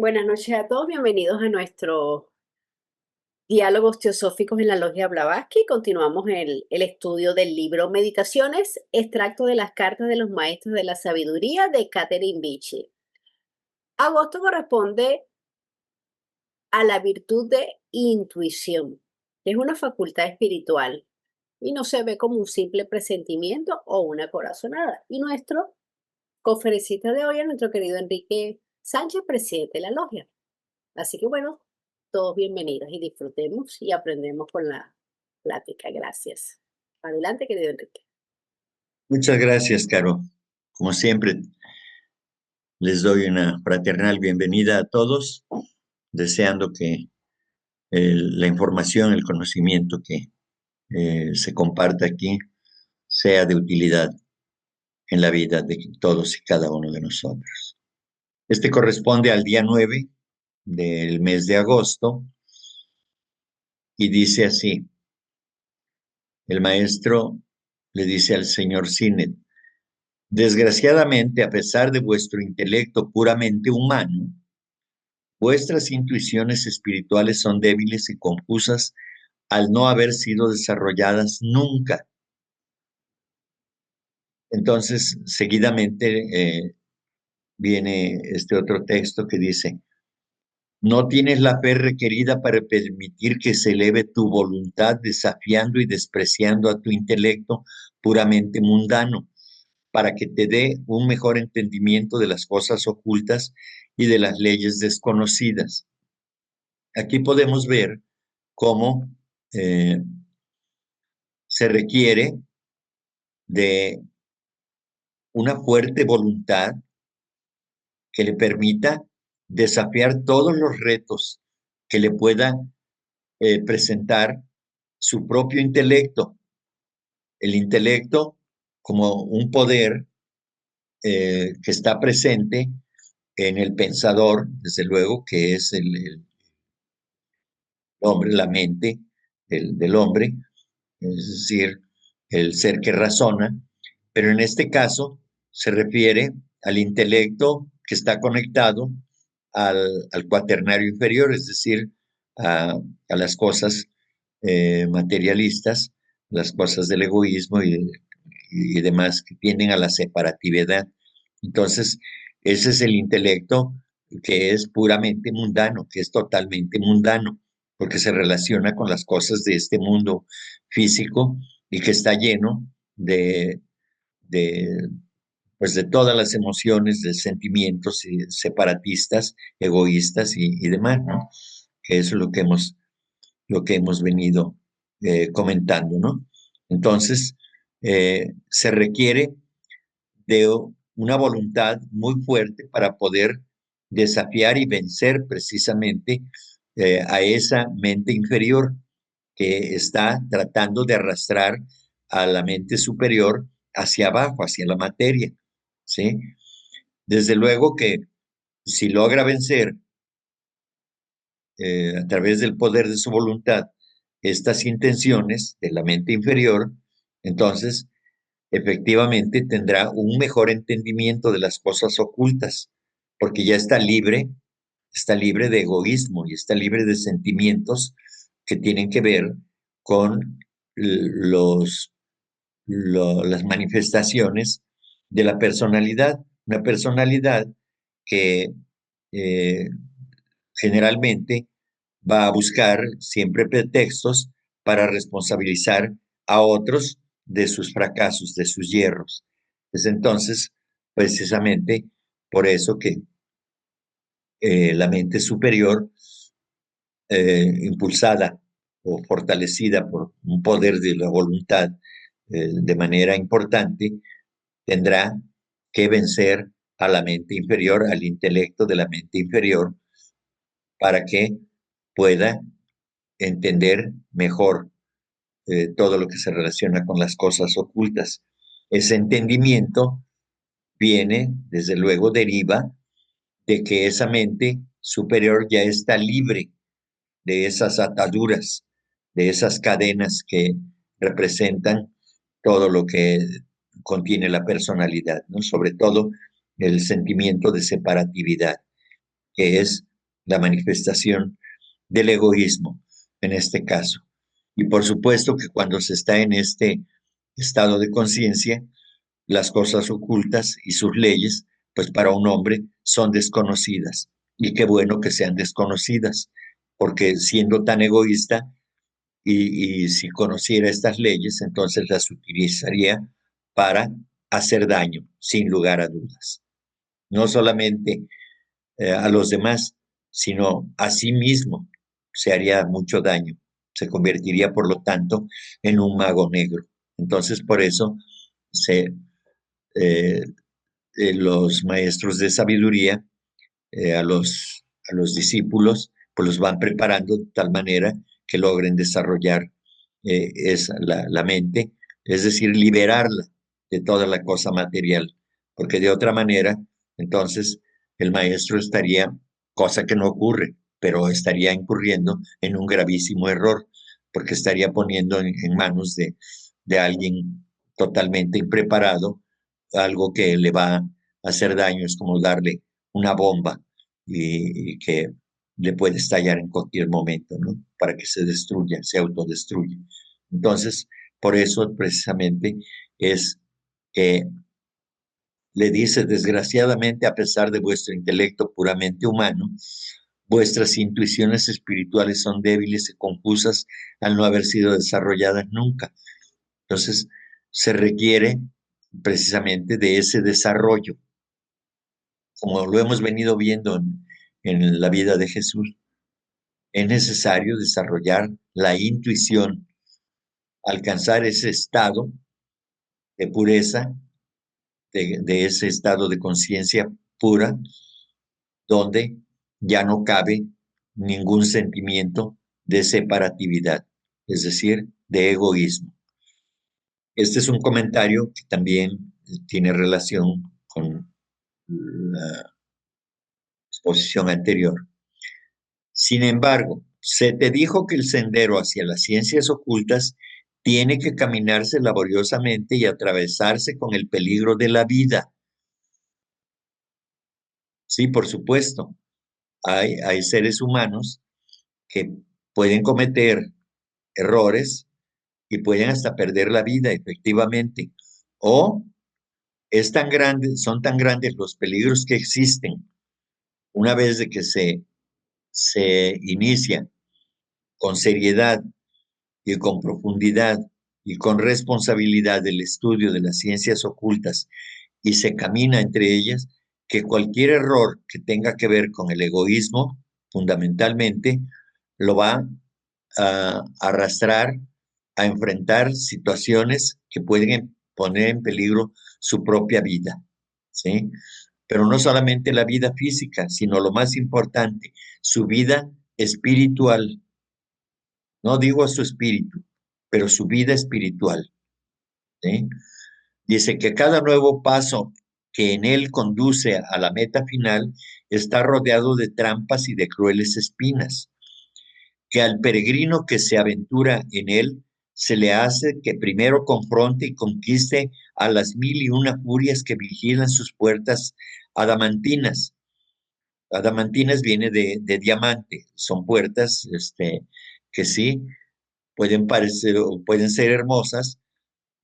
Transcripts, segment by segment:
Buenas noches a todos, bienvenidos a nuestro diálogos teosóficos en la Logia Blavatsky. Continuamos el estudio del libro Meditaciones, extracto de las cartas de los maestros de la sabiduría de Catherine Beachy. Agosto corresponde a la virtud de intuición, que es una facultad espiritual y no se ve como un simple presentimiento o una corazonada. Y nuestro conferencista de hoy es nuestro querido Enrique Sánchez, presidente de la Logia. Así que bueno, todos bienvenidos y disfrutemos y aprendemos con la plática. Gracias. Adelante, querido Enrique. Muchas gracias, Caro. Como siempre, les doy una fraternal bienvenida a todos, deseando que la información, el conocimiento que se comparte aquí sea de utilidad en la vida de todos y cada uno de nosotros. Este corresponde al día 9 del mes de agosto y dice así: el maestro le dice al señor Sinet: desgraciadamente, a pesar de vuestro intelecto puramente humano, vuestras intuiciones espirituales son débiles y confusas al no haber sido desarrolladas nunca. Entonces, seguidamente viene este otro texto que dice: no tienes la fe requerida para permitir que se eleve tu voluntad, desafiando y despreciando a tu intelecto puramente mundano, para que te dé un mejor entendimiento de las cosas ocultas y de las leyes desconocidas. Aquí podemos ver cómo se requiere de una fuerte voluntad que le permita desafiar todos los retos que le pueda presentar su propio intelecto. El intelecto como un poder que está presente en el pensador, desde luego, que es el hombre, la mente del hombre, es decir, el ser que razona, pero en este caso se refiere al intelecto que está conectado al cuaternario inferior, es decir, a las cosas materialistas, las cosas del egoísmo y demás que tienden a la separatividad. Entonces, ese es el intelecto que es puramente mundano, que es totalmente mundano, porque se relaciona con las cosas de este mundo físico y que está lleno de, de, pues de todas las emociones, de sentimientos separatistas, egoístas y demás, ¿no? Que eso es lo que hemos venido comentando, ¿no? Entonces, se requiere de una voluntad muy fuerte para poder desafiar y vencer precisamente a esa mente inferior que está tratando de arrastrar a la mente superior hacia abajo, hacia la materia, ¿sí? Desde luego que si logra vencer a través del poder de su voluntad estas intenciones de la mente inferior, entonces efectivamente tendrá un mejor entendimiento de las cosas ocultas, porque ya está libre de egoísmo y está libre de sentimientos que tienen que ver con las manifestaciones de la personalidad. Una personalidad que eh, generalmente va a buscar siempre pretextos para responsabilizar a otros de sus fracasos, de sus hierros. Es entonces precisamente por eso que la mente superior, impulsada o fortalecida por un poder de la voluntad de manera importante, tendrá que vencer a la mente inferior, al intelecto de la mente inferior, para que pueda entender mejor todo lo que se relaciona con las cosas ocultas. Ese entendimiento viene, desde luego, deriva de que esa mente superior ya está libre de esas ataduras, de esas cadenas que representan todo lo que contiene la personalidad, ¿no? Sobre todo el sentimiento de separatividad, que es la manifestación del egoísmo en este caso. Y por supuesto que cuando se está en este estado de conciencia, las cosas ocultas y sus leyes, pues para un hombre son desconocidas. Y qué bueno que sean desconocidas, porque siendo tan egoísta y si conociera estas leyes, entonces las utilizaría para hacer daño, sin lugar a dudas. No solamente a los demás, sino a sí mismo se haría mucho daño. Se convertiría, por lo tanto, en un mago negro. Entonces, por eso se, eh, los maestros de sabiduría a los discípulos, pues los van preparando de tal manera que logren desarrollar la mente, es decir, liberarla de toda la cosa material, porque de otra manera, entonces, el maestro estaría, cosa que no ocurre, pero estaría incurriendo en un gravísimo error, porque estaría poniendo en manos de alguien totalmente impreparado algo que le va a hacer daño, es como darle una bomba y que le puede estallar en cualquier momento, ¿no? Para que se destruya, se autodestruya. Entonces, por eso precisamente es que le dice, desgraciadamente, a pesar de vuestro intelecto puramente humano, vuestras intuiciones espirituales son débiles y confusas al no haber sido desarrolladas nunca. Entonces, se requiere precisamente de ese desarrollo, como lo hemos venido viendo en la vida de Jesús. Es necesario desarrollar la intuición, alcanzar ese estado de pureza, de ese estado de conciencia pura, donde ya no cabe ningún sentimiento de separatividad, es decir, de egoísmo. Este es un comentario que también tiene relación con la exposición anterior. Sin embargo, se te dijo que el sendero hacia las ciencias ocultas tiene que caminarse laboriosamente y atravesarse con el peligro de la vida. Sí, por supuesto, hay seres humanos que pueden cometer errores y pueden hasta perder la vida, efectivamente. O es tan grande, son tan grandes los peligros que existen una vez de que se inicia con seriedad y con profundidad y con responsabilidad del estudio de las ciencias ocultas y se camina entre ellas, que cualquier error que tenga que ver con el egoísmo, fundamentalmente, lo va a arrastrar a enfrentar situaciones que pueden poner en peligro su propia vida, ¿sí? Pero no solamente la vida física, sino lo más importante, su vida espiritual. No digo a su espíritu, pero su vida espiritual, ¿sí? Dice que cada nuevo paso que en él conduce a la meta final está rodeado de trampas y de crueles espinas, que al peregrino que se aventura en él se le hace que primero confronte y conquiste a las 1001 furias que vigilan sus puertas adamantinas. Adamantinas viene de diamante, son puertas que sí pueden parecer o pueden ser hermosas,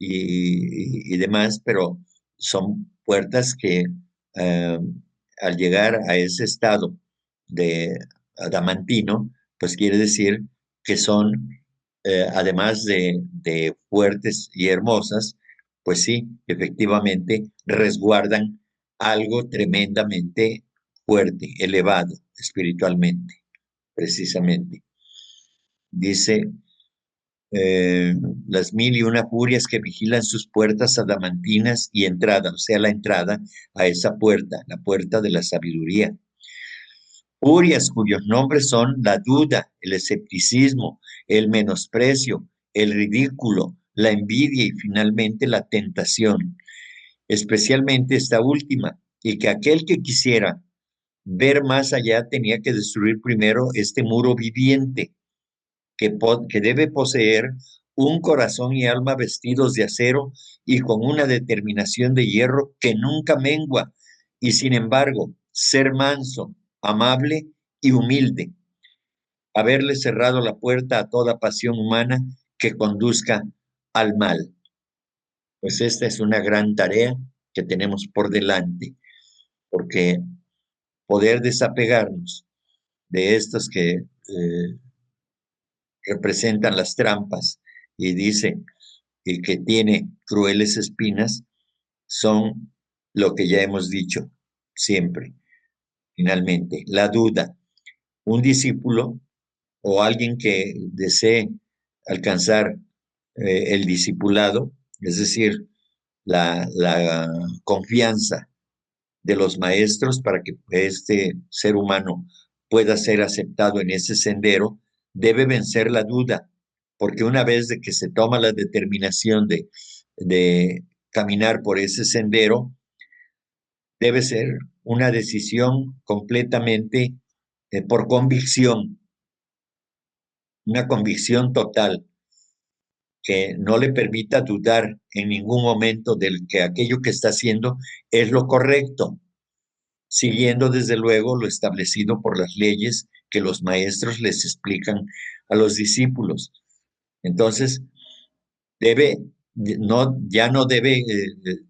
y demás, pero son puertas que eh, al llegar a ese estado de adamantino, pues quiere decir que son, además de fuertes y hermosas, pues sí, efectivamente resguardan algo tremendamente fuerte, elevado espiritualmente, precisamente. Dice, eh, las 1001 furias que vigilan sus puertas adamantinas y entrada, o sea, la entrada a esa puerta, la puerta de la sabiduría. Furias cuyos nombres son la duda, el escepticismo, el menosprecio, el ridículo, la envidia y finalmente la tentación, especialmente esta última, y que aquel que quisiera ver más allá tenía que destruir primero este muro viviente que debe poseer un corazón y alma vestidos de acero y con una determinación de hierro que nunca mengua, y sin embargo ser manso, amable y humilde, haberle cerrado la puerta a toda pasión humana que conduzca al mal. Pues esta es una gran tarea que tenemos por delante, porque poder desapegarnos de estos que representan las trampas y dice que tiene crueles espinas, son lo que ya hemos dicho siempre. Finalmente, la duda. Un discípulo o alguien que desee alcanzar el discipulado, es decir, la confianza de los maestros para que este ser humano pueda ser aceptado en ese sendero, debe vencer la duda, porque una vez de que se toma la determinación de caminar por ese sendero, debe ser una decisión completamente por convicción, una convicción total que no le permita dudar en ningún momento de que aquello que está haciendo es lo correcto, siguiendo desde luego lo establecido por las leyes que los maestros les explican a los discípulos. Entonces, ya no debe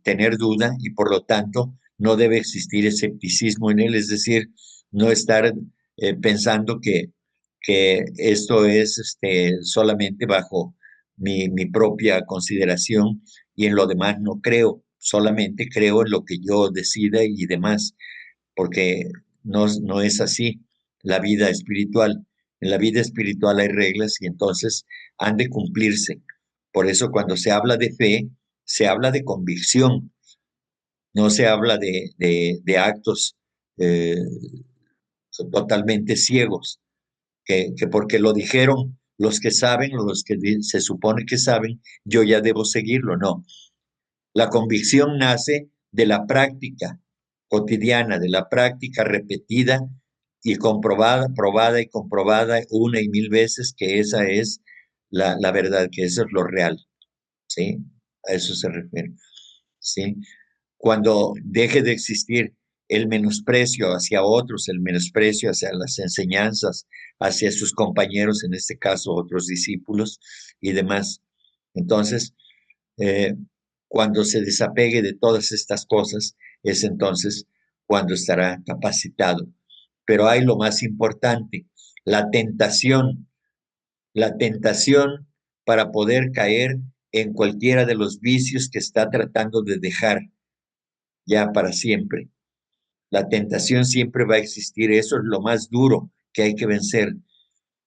tener duda y por lo tanto no debe existir escepticismo en él, es decir, no estar pensando que esto es solamente bajo mi propia consideración y en lo demás no creo, solamente creo en lo que yo decida y demás, porque no es así la vida espiritual. En la vida espiritual hay reglas y entonces han de cumplirse. Por eso cuando se habla de fe, se habla de convicción, no se habla de actos eh, totalmente ciegos, que porque lo dijeron los que saben o los que se supone que saben, yo ya debo seguirlo. No, la convicción nace de la práctica cotidiana, de la práctica repetida y comprobada, probada y comprobada una y mil veces que esa es la verdad, que eso es lo real, ¿sí? A eso se refiere, ¿sí? Cuando deje de existir el menosprecio hacia otros, el menosprecio hacia las enseñanzas, hacia sus compañeros, en este caso otros discípulos y demás. Entonces, eh, cuando se desapegue de todas estas cosas, es entonces cuando estará capacitado. Pero hay lo más importante, la tentación, la tentación para poder caer en cualquiera de los vicios que está tratando de dejar ya para siempre. La tentación siempre va a existir, eso es lo más duro que hay que vencer,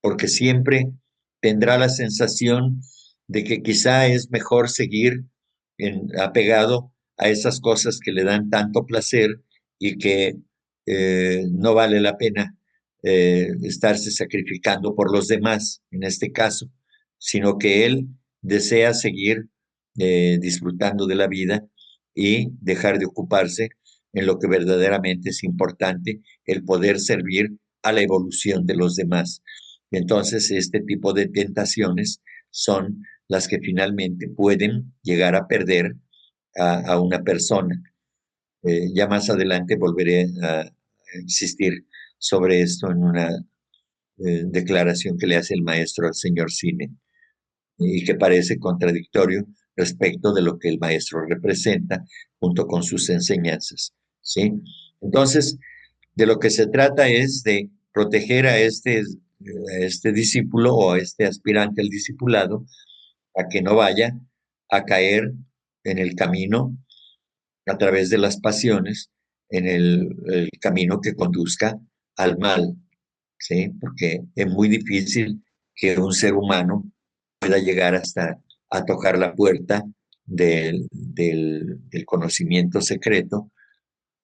porque siempre tendrá la sensación de que quizá es mejor seguir apegado a esas cosas que le dan tanto placer y que no vale la pena estarse sacrificando por los demás, en este caso, sino que él desea seguir disfrutando de la vida y dejar de ocuparse en lo que verdaderamente es importante, el poder servir a la evolución de los demás. Entonces, este tipo de tentaciones son las que finalmente pueden llegar a perder a una persona. Ya más adelante volveré a insistir sobre esto en una declaración que le hace el maestro al señor Cine y que parece contradictorio respecto de lo que el maestro representa junto con sus enseñanzas, ¿sí? Entonces, de lo que se trata es de proteger a este discípulo o a este aspirante al discipulado a que no vaya a caer en el camino a través de las pasiones, en el camino que conduzca al mal, ¿sí? Porque es muy difícil que un ser humano pueda llegar hasta a tocar la puerta del conocimiento secreto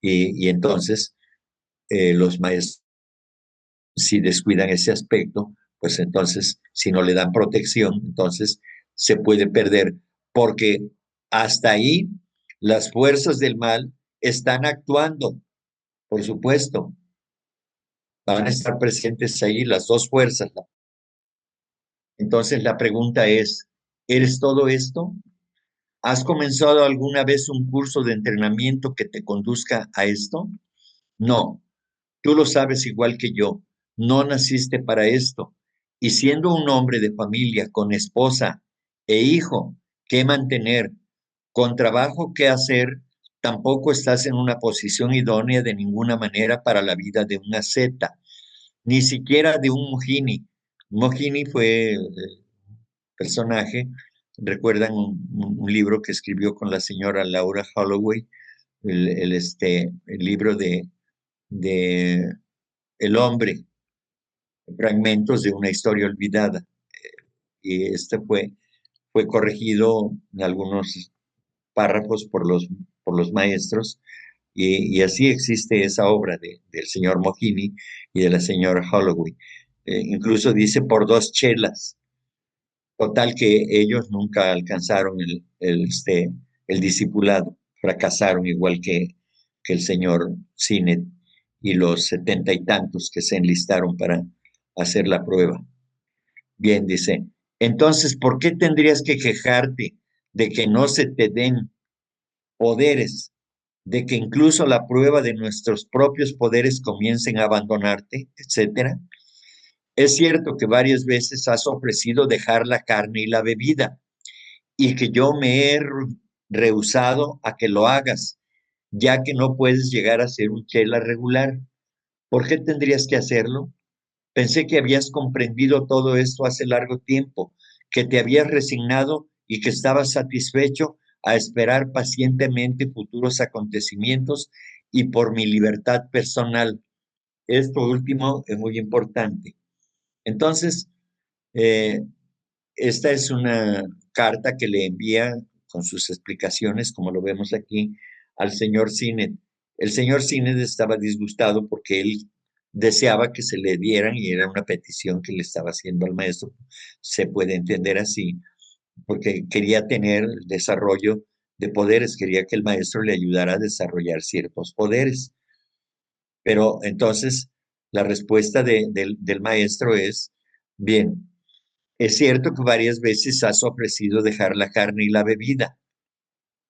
y entonces los maestros, si descuidan ese aspecto, pues entonces, si no le dan protección, entonces se puede perder, porque hasta ahí las fuerzas del mal están actuando, por supuesto, van a estar presentes ahí las dos fuerzas. Entonces la pregunta es, ¿eres todo esto? ¿Has comenzado alguna vez un curso de entrenamiento que te conduzca a esto? No, tú lo sabes igual que yo. no naciste para esto. Y siendo un hombre de familia, con esposa e hijo que mantener, con trabajo que hacer, tampoco estás en una posición idónea de ninguna manera para la vida de una zeta, ni siquiera de un Mohini. Mohini fue personaje, recuerdan un libro que escribió con la señora Laura Holloway, el libro de El hombre, fragmentos de una historia olvidada. Y fue corregido en algunos párrafos por los maestros, y así existe esa obra del señor Mohini y de la señora Holloway. Incluso dice por dos chelas. Total que ellos nunca alcanzaron el discipulado, fracasaron igual que el señor Sinet y los 70 y tantos que se enlistaron para hacer la prueba. Bien, dice, entonces, ¿por qué tendrías que quejarte de que no se te den poderes, de que incluso la prueba de nuestros propios poderes comiencen a abandonarte, etcétera? Es cierto que varias veces has ofrecido dejar la carne y la bebida, y que yo me he rehusado a que lo hagas, ya que no puedes llegar a ser un chela regular. ¿Por qué tendrías que hacerlo? Pensé que habías comprendido todo esto hace largo tiempo, que te habías resignado y que estabas satisfecho a esperar pacientemente futuros acontecimientos y por mi libertad personal. Esto último es muy importante. Entonces, eh, esta es una carta que le envía con sus explicaciones, como lo vemos aquí, al señor Sinet. El señor Sinet estaba disgustado porque él deseaba que se le dieran, y era una petición que le estaba haciendo al maestro, se puede entender así, porque quería tener desarrollo de poderes, quería que el maestro le ayudara a desarrollar ciertos poderes. Pero entonces la respuesta del maestro es, bien, es cierto que varias veces has ofrecido dejar la carne y la bebida,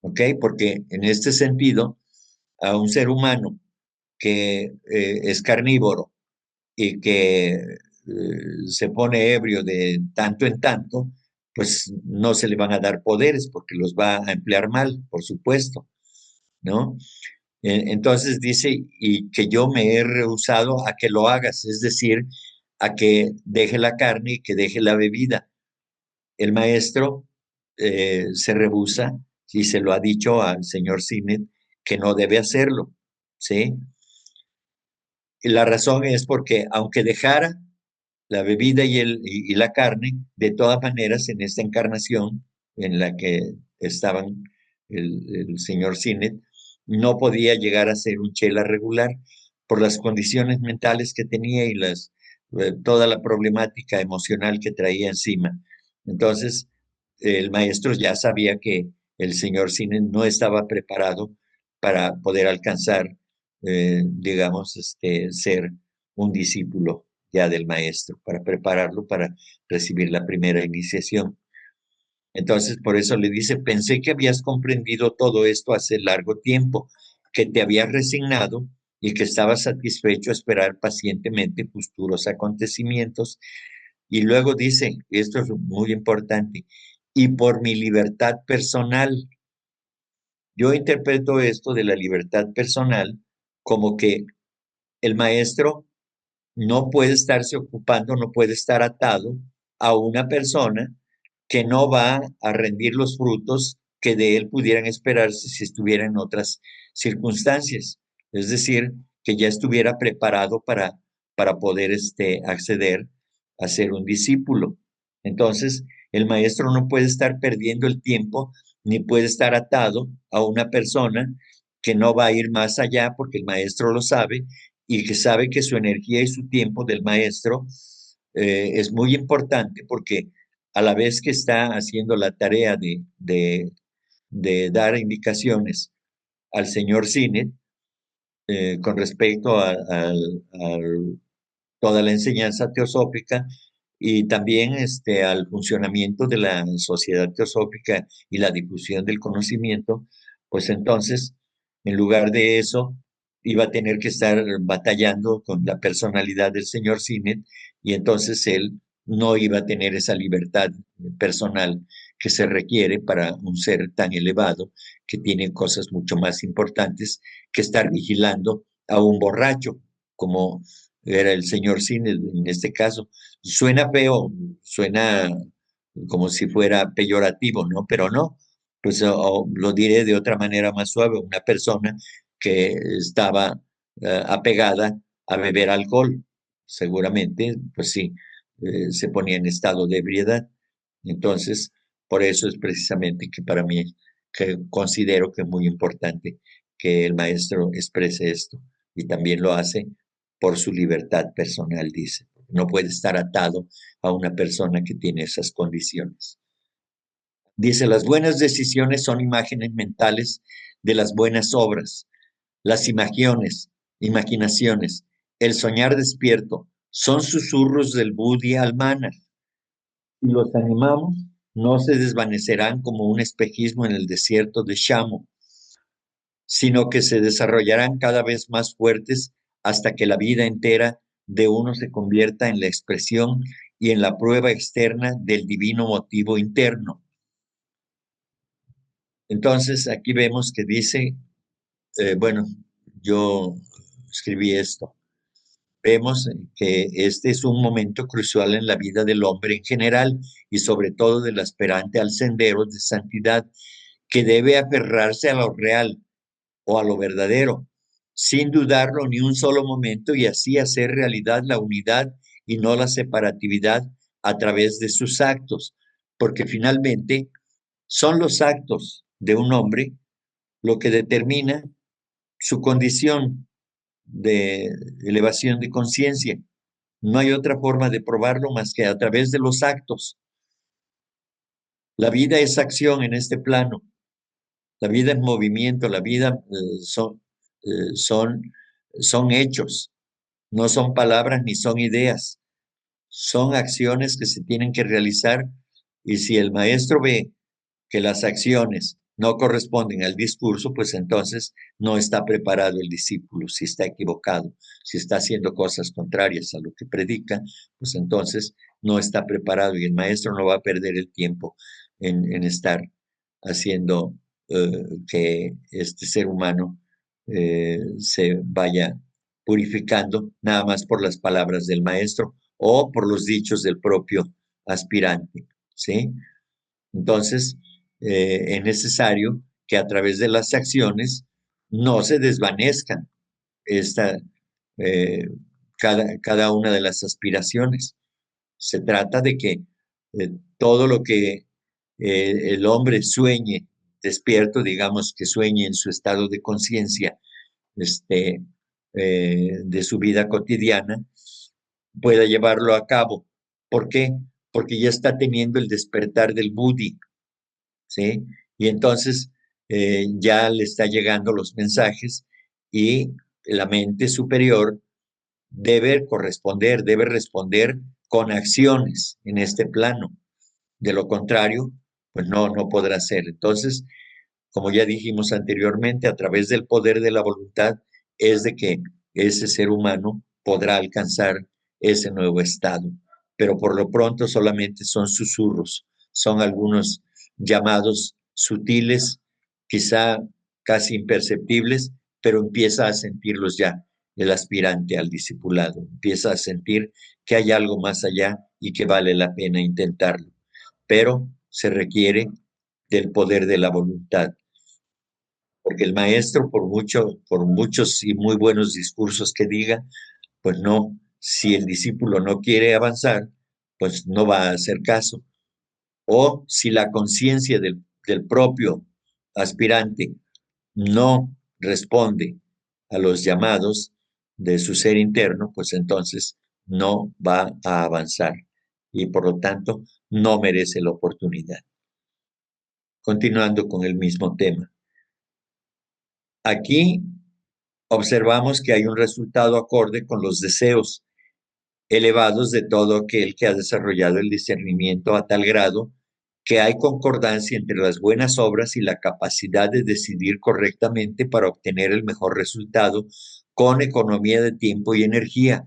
¿ok? Porque en este sentido, a un ser humano que es carnívoro y que se pone ebrio de tanto en tanto, pues no se le van a dar poderes porque los va a emplear mal, por supuesto, ¿no? Entonces dice, y que yo me he rehusado a que lo hagas, es decir, a que deje la carne y que deje la bebida. El maestro se rehúsa y se lo ha dicho al señor Sinet que no debe hacerlo, ¿sí? Y la razón es porque aunque dejara la bebida y la carne, de todas maneras en esta encarnación en la que estaban el señor Sinet, no podía llegar a ser un chela regular por las condiciones mentales que tenía y toda la problemática emocional que traía encima. Entonces, el maestro ya sabía que el señor Sinet no estaba preparado para poder alcanzar, digamos, ser un discípulo ya del maestro, para prepararlo para recibir la primera iniciación. Entonces, por eso le dice, pensé que habías comprendido todo esto hace largo tiempo, que te habías resignado y que estabas satisfecho a esperar pacientemente futuros acontecimientos. Y luego dice, esto es muy importante, y por mi libertad personal. Yo interpreto esto de la libertad personal como que el maestro no puede estarse ocupando, no puede estar atado a una persona que no va a rendir los frutos que de él pudieran esperarse si estuviera en otras circunstancias. Es decir, que ya estuviera preparado para poder acceder a ser un discípulo. Entonces, el maestro no puede estar perdiendo el tiempo ni puede estar atado a una persona que no va a ir más allá porque el maestro lo sabe y que sabe que su energía y su tiempo del maestro es muy importante porque a la vez que está haciendo la tarea de dar indicaciones al señor Sinet con respecto a toda la enseñanza teosófica y también al funcionamiento de la sociedad teosófica y la difusión del conocimiento, pues entonces, en lugar de eso, iba a tener que estar batallando con la personalidad del señor Sinet y entonces él no iba a tener esa libertad personal que se requiere para un ser tan elevado que tiene cosas mucho más importantes que estar vigilando a un borracho, como era el señor Sinet en este caso. Suena feo, suena como si fuera peyorativo, ¿no? Pero no, pues lo diré de otra manera más suave, una persona que estaba apegada a beber alcohol, seguramente, pues sí, se ponía en estado de ebriedad. Entonces, por eso es precisamente que para mí que considero que es muy importante que el maestro exprese esto y también lo hace por su libertad personal, dice. No puede estar atado a una persona que tiene esas condiciones. Dice, las buenas decisiones son imágenes mentales de las buenas obras. Las imaginaciones, el soñar despierto, son susurros del Buddhi al manas. Si los animamos, no se desvanecerán como un espejismo en el desierto de Shamu, sino que se desarrollarán cada vez más fuertes hasta que la vida entera de uno se convierta en la expresión y en la prueba externa del divino motivo interno. Entonces, aquí vemos que dice, bueno, yo escribí esto. Vemos que este es un momento crucial en la vida del hombre en general y sobre todo del aspirante al sendero de santidad, que debe aferrarse a lo real o a lo verdadero, sin dudarlo ni un solo momento y así hacer realidad la unidad y no la separatividad a través de sus actos, porque finalmente son los actos de un hombre lo que determina su condición de elevación de conciencia. No hay otra forma de probarlo más que a través de los actos. La vida es acción en este plano. La vida es movimiento. La vida eh, son, son hechos. No son palabras ni son ideas. Son acciones que se tienen que realizar. Y si el maestro ve que las acciones no corresponden al discurso, pues entonces no está preparado el discípulo, si está equivocado, si está haciendo cosas contrarias a lo que predica, pues entonces no está preparado y el maestro no va a perder el tiempo en estar haciendo que este ser humano se vaya purificando nada más por las palabras del maestro o por los dichos del propio aspirante, ¿sí? Entonces, es necesario que a través de las acciones no se desvanezcan esta, eh, cada una de las aspiraciones. Se trata de que todo lo que el hombre sueñe despierto, digamos que sueñe en su estado de conciencia este, de su vida cotidiana, pueda llevarlo a cabo. ¿Por qué? Porque ya está teniendo el despertar del Buddhi, ¿sí? Y entonces ya le está llegando los mensajes y la mente superior debe corresponder, debe responder con acciones en este plano. De lo contrario, pues no podrá ser. Entonces, como ya dijimos anteriormente, a través del poder de la voluntad es de que ese ser humano podrá alcanzar ese nuevo estado. Pero por lo pronto solamente son susurros, son algunos llamados sutiles, quizá casi imperceptibles, pero empieza a sentirlos ya el aspirante al discipulado, empieza a sentir que hay algo más allá y que vale la pena intentarlo. Pero se requiere del poder de la voluntad porque el maestro, por muchos y muy buenos discursos que diga, pues no, si el discípulo no quiere avanzar, pues no va a hacer caso. O si la conciencia del propio aspirante no responde a los llamados de su ser interno, pues entonces no va a avanzar y por lo tanto no merece la oportunidad. Continuando con el mismo tema. Aquí observamos que hay un resultado acorde con los deseos elevados de todo aquel que ha desarrollado el discernimiento a tal grado que hay concordancia entre las buenas obras y la capacidad de decidir correctamente para obtener el mejor resultado con economía de tiempo y energía.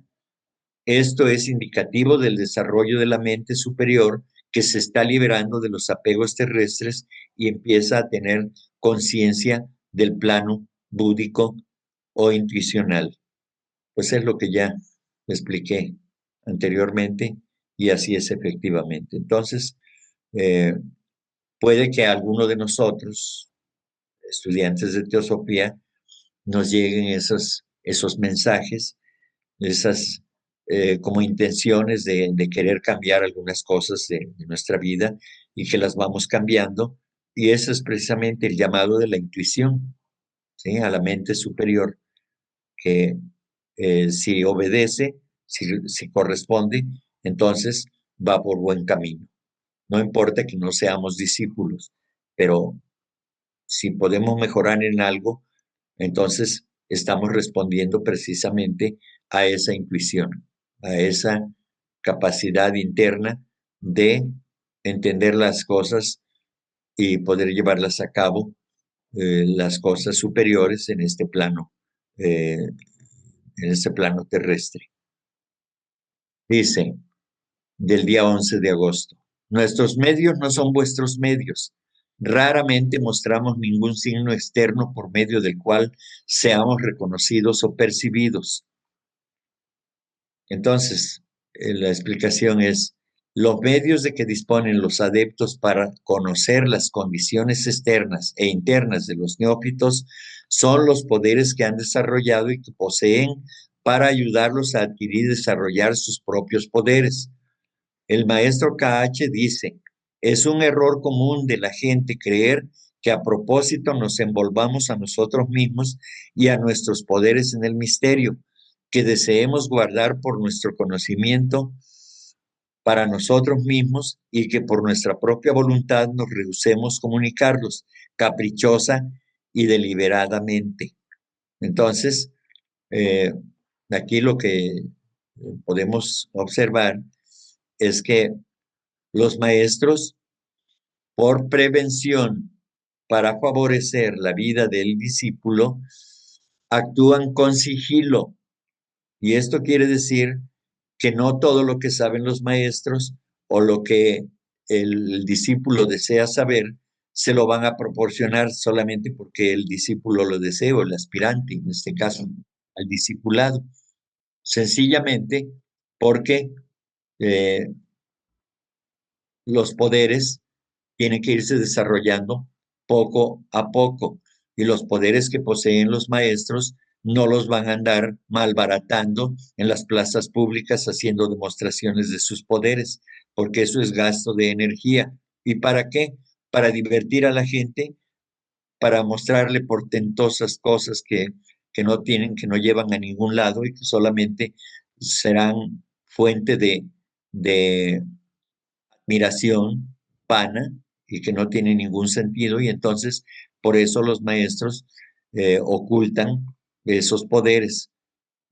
Esto es indicativo del desarrollo de la mente superior que se está liberando de los apegos terrestres y empieza a tener conciencia del plano búdico o intuicional. Pues es lo que ya expliqué anteriormente y así es efectivamente. Entonces, eh, puede que a alguno de nosotros, estudiantes de teosofía, nos lleguen esos mensajes, esas como intenciones de querer cambiar algunas cosas de nuestra vida y que las vamos cambiando. Y ese es precisamente el llamado de la intuición, ¿sí? A la mente superior, que si obedece, si corresponde, entonces va por buen camino. No importa que no seamos discípulos, pero si podemos mejorar en algo, entonces estamos respondiendo precisamente a esa intuición, a esa capacidad interna de entender las cosas y poder llevarlas a cabo, las cosas superiores eh, en este plano terrestre. Dice, del día 11 de agosto. Nuestros medios no son vuestros medios. Raramente mostramos ningún signo externo por medio del cual seamos reconocidos o percibidos. Entonces, la explicación es, los medios de que disponen los adeptos para conocer las condiciones externas e internas de los neófitos son los poderes que han desarrollado y que poseen para ayudarlos a adquirir y desarrollar sus propios poderes. El maestro KH dice, es un error común de la gente creer que a propósito nos envolvamos a nosotros mismos y a nuestros poderes en el misterio, que deseemos guardar por nuestro conocimiento para nosotros mismos y que por nuestra propia voluntad nos rehusemos comunicarlos caprichosa y deliberadamente. Entonces, eh, aquí lo que podemos observar es que los maestros, por prevención, para favorecer la vida del discípulo, actúan con sigilo. Y esto quiere decir que no todo lo que saben los maestros o lo que el discípulo desea saber se lo van a proporcionar solamente porque el discípulo lo desea, o el aspirante, en este caso, al discipulado. Sencillamente porque eh, los poderes tienen que irse desarrollando poco a poco y los poderes que poseen los maestros no los van a andar malbaratando en las plazas públicas haciendo demostraciones de sus poderes, porque eso es gasto de energía. ¿Y para qué? Para divertir a la gente, para mostrarle portentosas cosas que no tienen, que no llevan a ningún lado y que solamente serán fuente de admiración vana y que no tiene ningún sentido, y entonces por eso los maestros ocultan esos poderes,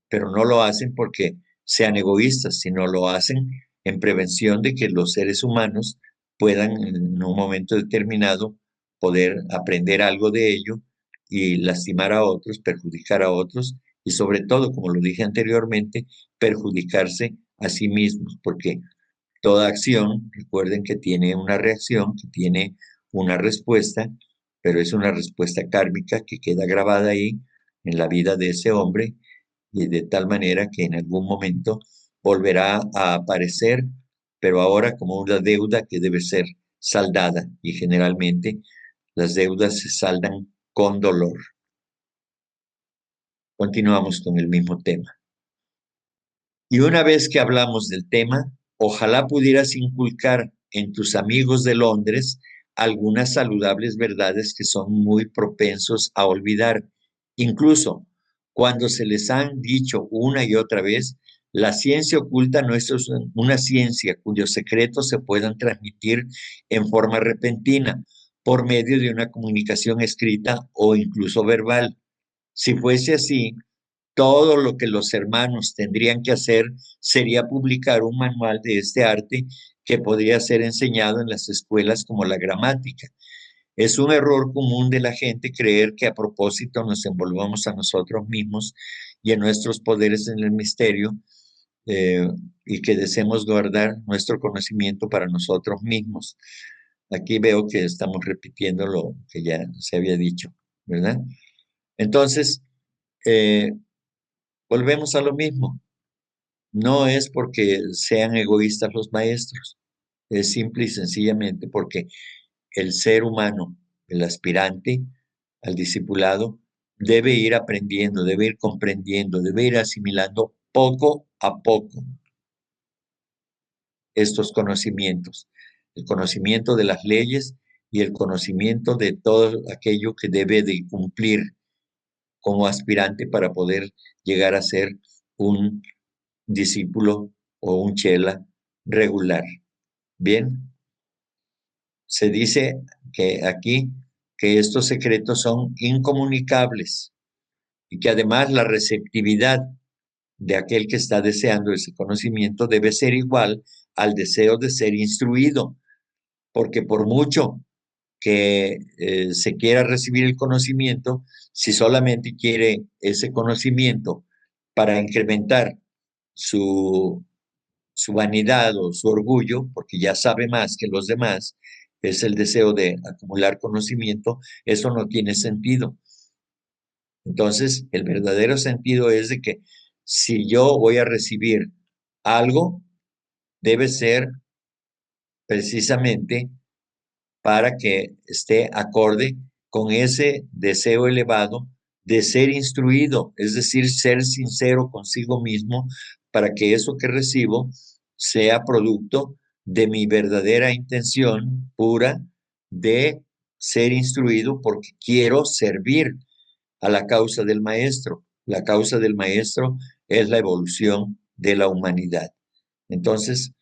pero no lo hacen porque sean egoístas, sino lo hacen en prevención de que los seres humanos puedan en un momento determinado poder aprender algo de ello y lastimar a otros, perjudicar a otros y sobre todo, como lo dije anteriormente, perjudicarse a sí mismos, porque toda acción, recuerden que tiene una reacción, que tiene una respuesta, pero es una respuesta kármica que queda grabada ahí en la vida de ese hombre y de tal manera que en algún momento volverá a aparecer, pero ahora como una deuda que debe ser saldada y generalmente las deudas se saldan con dolor. Continuamos con el mismo tema. Y una vez que hablamos del tema, ojalá pudieras inculcar en tus amigos de Londres algunas saludables verdades que son muy propensos a olvidar. Incluso cuando se les han dicho una y otra vez, la ciencia oculta no es una ciencia cuyos secretos se puedan transmitir en forma repentina por medio de una comunicación escrita o incluso verbal. Si fuese así, todo lo que los hermanos tendrían que hacer sería publicar un manual de este arte que podría ser enseñado en las escuelas como la gramática. Es un error común de la gente creer que a propósito nos envolvamos a nosotros mismos y en nuestros poderes en el misterio, eh, y que deseemos guardar nuestro conocimiento para nosotros mismos. Aquí veo que estamos repitiendo lo que ya se había dicho, ¿verdad? Entonces, eh, volvemos a lo mismo. No es porque sean egoístas los maestros, es simple y sencillamente porque el ser humano, el aspirante al discipulado, debe ir aprendiendo, debe ir comprendiendo, debe ir asimilando poco a poco estos conocimientos, el conocimiento de las leyes y el conocimiento de todo aquello que debe de cumplir como aspirante para poder llegar a ser un discípulo o un chela regular. Bien, se dice que aquí que estos secretos son incomunicables y que además la receptividad de aquel que está deseando ese conocimiento debe ser igual al deseo de ser instruido, porque por mucho que se quiera recibir el conocimiento, si solamente quiere ese conocimiento para incrementar su, su vanidad o su orgullo, porque ya sabe más que los demás, es el deseo de acumular conocimiento, eso no tiene sentido. Entonces, el verdadero sentido es de que si yo voy a recibir algo, debe ser precisamente para que esté acorde con ese deseo elevado de ser instruido, es decir, ser sincero consigo mismo para que eso que recibo sea producto de mi verdadera intención pura de ser instruido porque quiero servir a la causa del maestro. La causa del maestro es la evolución de la humanidad. Entonces,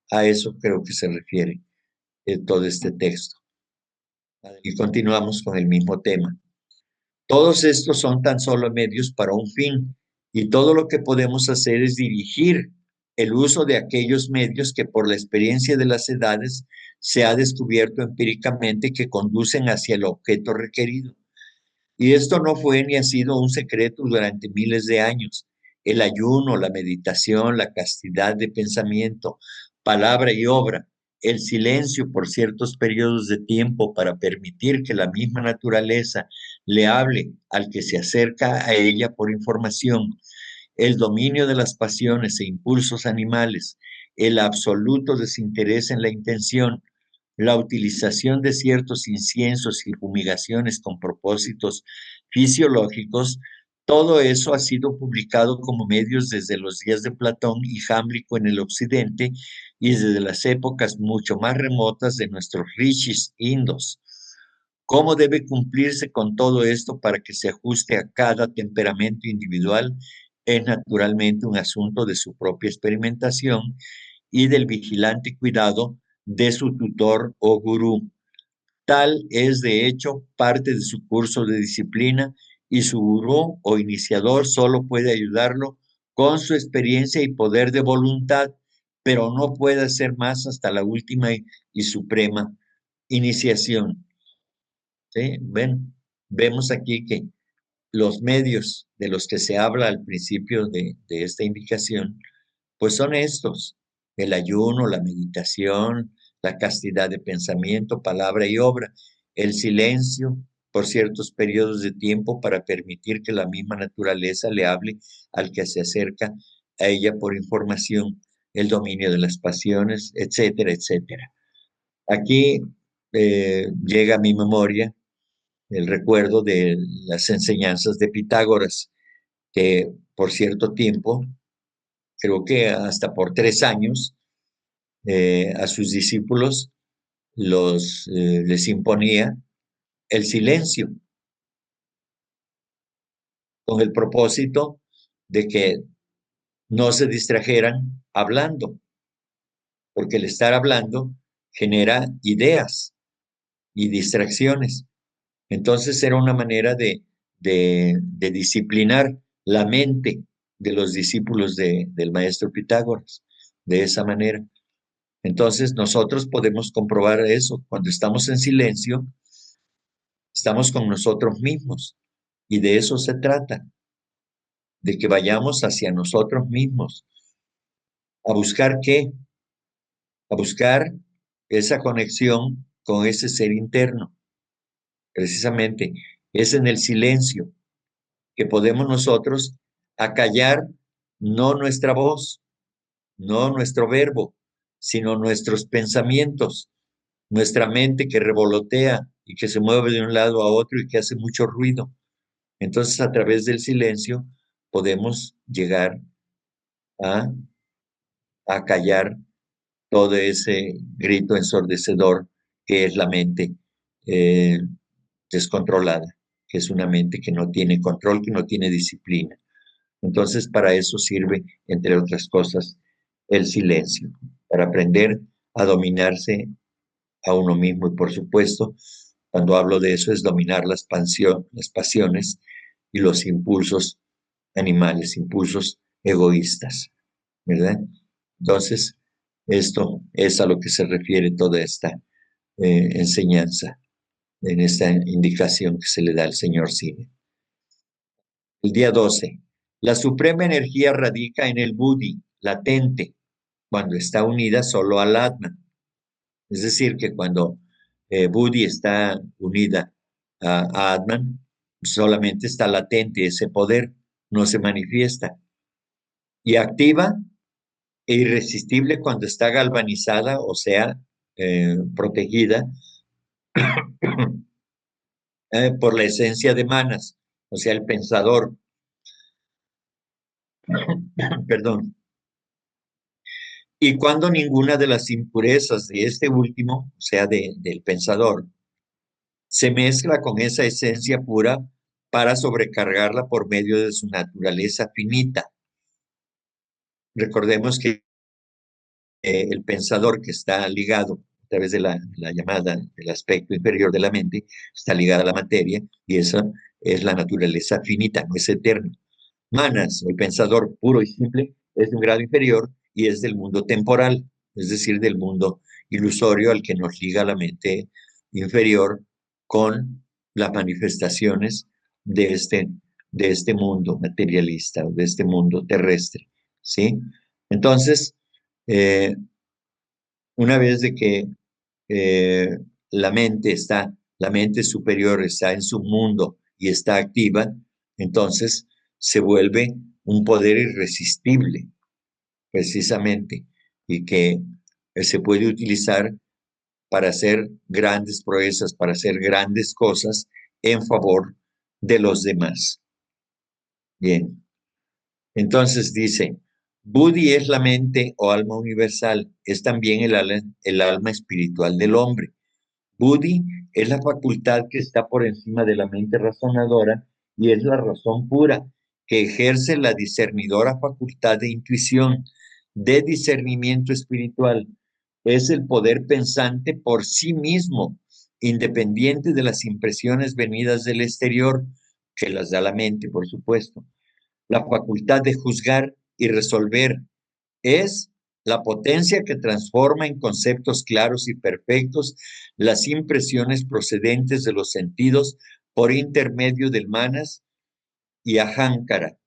a eso creo que se refiere todo este texto. Y continuamos con el mismo tema. Todos estos son tan solo medios para un fin, y todo lo que podemos hacer es dirigir el uso de aquellos medios que por la experiencia de las edades se ha descubierto empíricamente que conducen hacia el objeto requerido. Y esto no fue ni ha sido un secreto durante miles de años. El ayuno, la meditación, la castidad de pensamiento, palabra y obra, el silencio por ciertos periodos de tiempo para permitir que la misma naturaleza le hable al que se acerca a ella por información, el dominio de las pasiones e impulsos animales, el absoluto desinterés en la intención, la utilización de ciertos inciensos y fumigaciones con propósitos fisiológicos, todo eso ha sido publicado como medios desde los días de Platón y Jámblico en el occidente y desde las épocas mucho más remotas de nuestros rishis indos. ¿Cómo debe cumplirse con todo esto para que se ajuste a cada temperamento individual? Es naturalmente un asunto de su propia experimentación y del vigilante cuidado de su tutor o gurú. Tal es, de hecho, parte de su curso de disciplina y su gurú o iniciador solo puede ayudarlo con su experiencia y poder de voluntad, pero no puede hacer más hasta la última y suprema iniciación. ¿Sí? Vemos aquí que los medios de los que se habla al principio de esta indicación, pues son estos: el ayuno, la meditación, la castidad de pensamiento, palabra y obra, el silencio por ciertos periodos de tiempo para permitir que la misma naturaleza le hable al que se acerca a ella por información, el dominio de las pasiones, etcétera, etcétera. Aquí llega a mi memoria el recuerdo de las enseñanzas de Pitágoras, que por cierto tiempo, creo que hasta por 3 años, a sus discípulos les imponía el silencio, con el propósito de que no se distrajeran hablando, porque el estar hablando genera ideas y distracciones. Entonces era una manera de disciplinar la mente de los discípulos del maestro Pitágoras, de esa manera. Entonces nosotros podemos comprobar eso. Cuando estamos en silencio, estamos con nosotros mismos. Y de eso se trata, de que vayamos hacia nosotros mismos. ¿A buscar qué? A buscar esa conexión con ese ser interno. Precisamente es en el silencio que podemos nosotros acallar no nuestra voz, no nuestro verbo, sino nuestros pensamientos, nuestra mente que revolotea y que se mueve de un lado a otro y que hace mucho ruido. Entonces, a través del silencio podemos llegar a callar todo ese grito ensordecedor que es la mente eh, descontrolada, que es una mente que no tiene control, que no tiene disciplina. Entonces, para eso sirve, entre otras cosas, el silencio, para aprender a dominarse a uno mismo. Y por supuesto, cuando hablo de eso es dominar las pasiones y los impulsos animales, impulsos egoístas, ¿verdad? Entonces, esto es a lo que se refiere toda esta enseñanza, en esta indicación que se le da al señor Cine. El día 12. La suprema energía radica en el buddhi, latente, cuando está unida solo al atman. Es decir, que cuando buddhi está unida a atman, solamente está latente ese poder, no se manifiesta. Y activa e irresistible cuando está galvanizada, o sea, protegida por la esencia de manas, o sea, el pensador, perdón. Y cuando ninguna de las impurezas de este último, o sea, del pensador, se mezcla con esa esencia pura para sobrecargarla por medio de su naturaleza finita. Recordemos que el pensador que está ligado a través de la llamada, el aspecto inferior de la mente, está ligada a la materia y esa es la naturaleza finita, no es eterna. Manas, el pensador puro y simple, es de un grado inferior y es del mundo temporal, es decir, del mundo ilusorio al que nos liga la mente inferior con las manifestaciones de este mundo materialista, de este mundo terrestre, ¿sí? Entonces, eh, una vez de que eh, la mente superior está en su mundo y está activa, entonces se vuelve un poder irresistible, precisamente, y que se puede utilizar para hacer grandes proezas, para hacer grandes cosas en favor de los demás. Bien, entonces dice, Buddhi es la mente o alma universal, es también el alma espiritual del hombre. Buddhi es la facultad que está por encima de la mente razonadora y es la razón pura que ejerce la discernidora facultad de intuición, de discernimiento espiritual. Es el poder pensante por sí mismo, independiente de las impresiones venidas del exterior, que las da la mente, por supuesto. La facultad de juzgar y resolver es la potencia que transforma en conceptos claros y perfectos las impresiones procedentes de los sentidos por intermedio del manas y ahankara.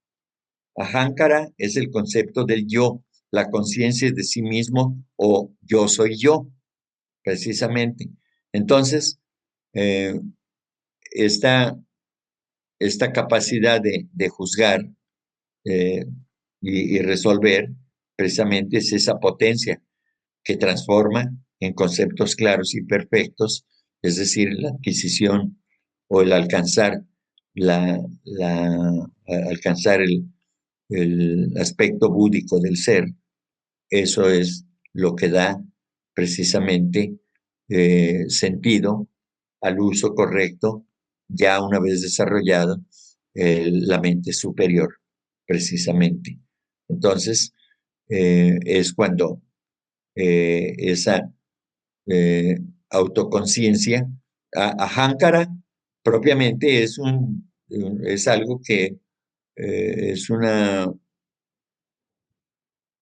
Ahankara es el concepto del yo, la conciencia de sí mismo o yo soy yo, precisamente. Entonces, eh, esta, esta capacidad de juzgar eh, y resolver precisamente es esa potencia que transforma en conceptos claros y perfectos, es decir, la adquisición o el alcanzar, alcanzar el aspecto búdico del ser. Eso es lo que da precisamente sentido al uso correcto, ya una vez desarrollado la mente superior, precisamente. Entonces, es cuando esa autoconciencia, ahankara propiamente es algo que es un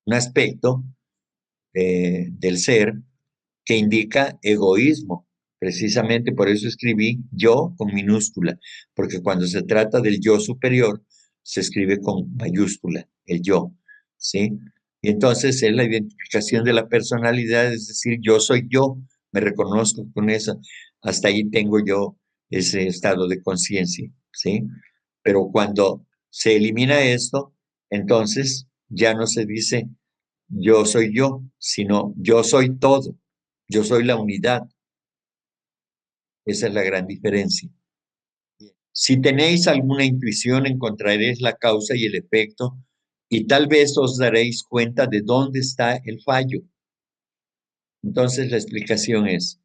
aspecto del ser que indica egoísmo. Precisamente por eso escribí yo con minúscula, porque cuando se trata del yo superior, se escribe con mayúscula, el yo, ¿sí? Y entonces es la identificación de la personalidad, es decir, yo soy yo, me reconozco con eso, hasta ahí tengo yo ese estado de conciencia, ¿sí? Pero cuando se elimina esto, entonces ya no se dice yo soy yo, sino yo soy todo, yo soy la unidad. Esa es la gran diferencia. Si tenéis alguna intuición, encontraréis la causa y el efecto y tal vez os daréis cuenta de dónde está el fallo. Entonces la explicación es,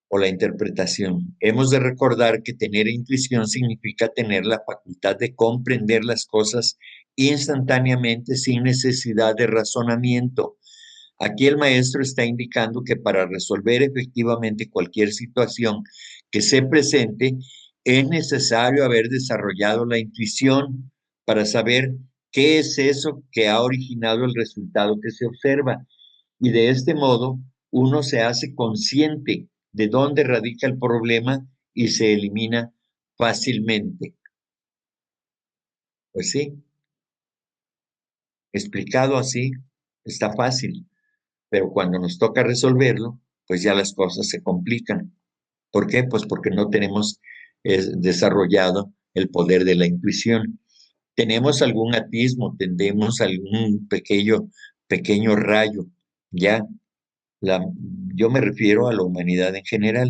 o la interpretación, hemos de recordar que tener intuición significa tener la facultad de comprender las cosas instantáneamente sin necesidad de razonamiento. Aquí el maestro está indicando que para resolver efectivamente cualquier situación que se presente, es necesario haber desarrollado la intuición para saber qué es eso que ha originado el resultado que se observa. Y de este modo, uno se hace consciente de dónde radica el problema y se elimina fácilmente. Pues sí, explicado así, está fácil. Pero cuando nos toca resolverlo, pues ya las cosas se complican. ¿Por qué? Pues porque no tenemos desarrollado el poder de la intuición. Tenemos algún atismo, tenemos algún pequeño rayo, ya. La, yo me refiero a la humanidad en general,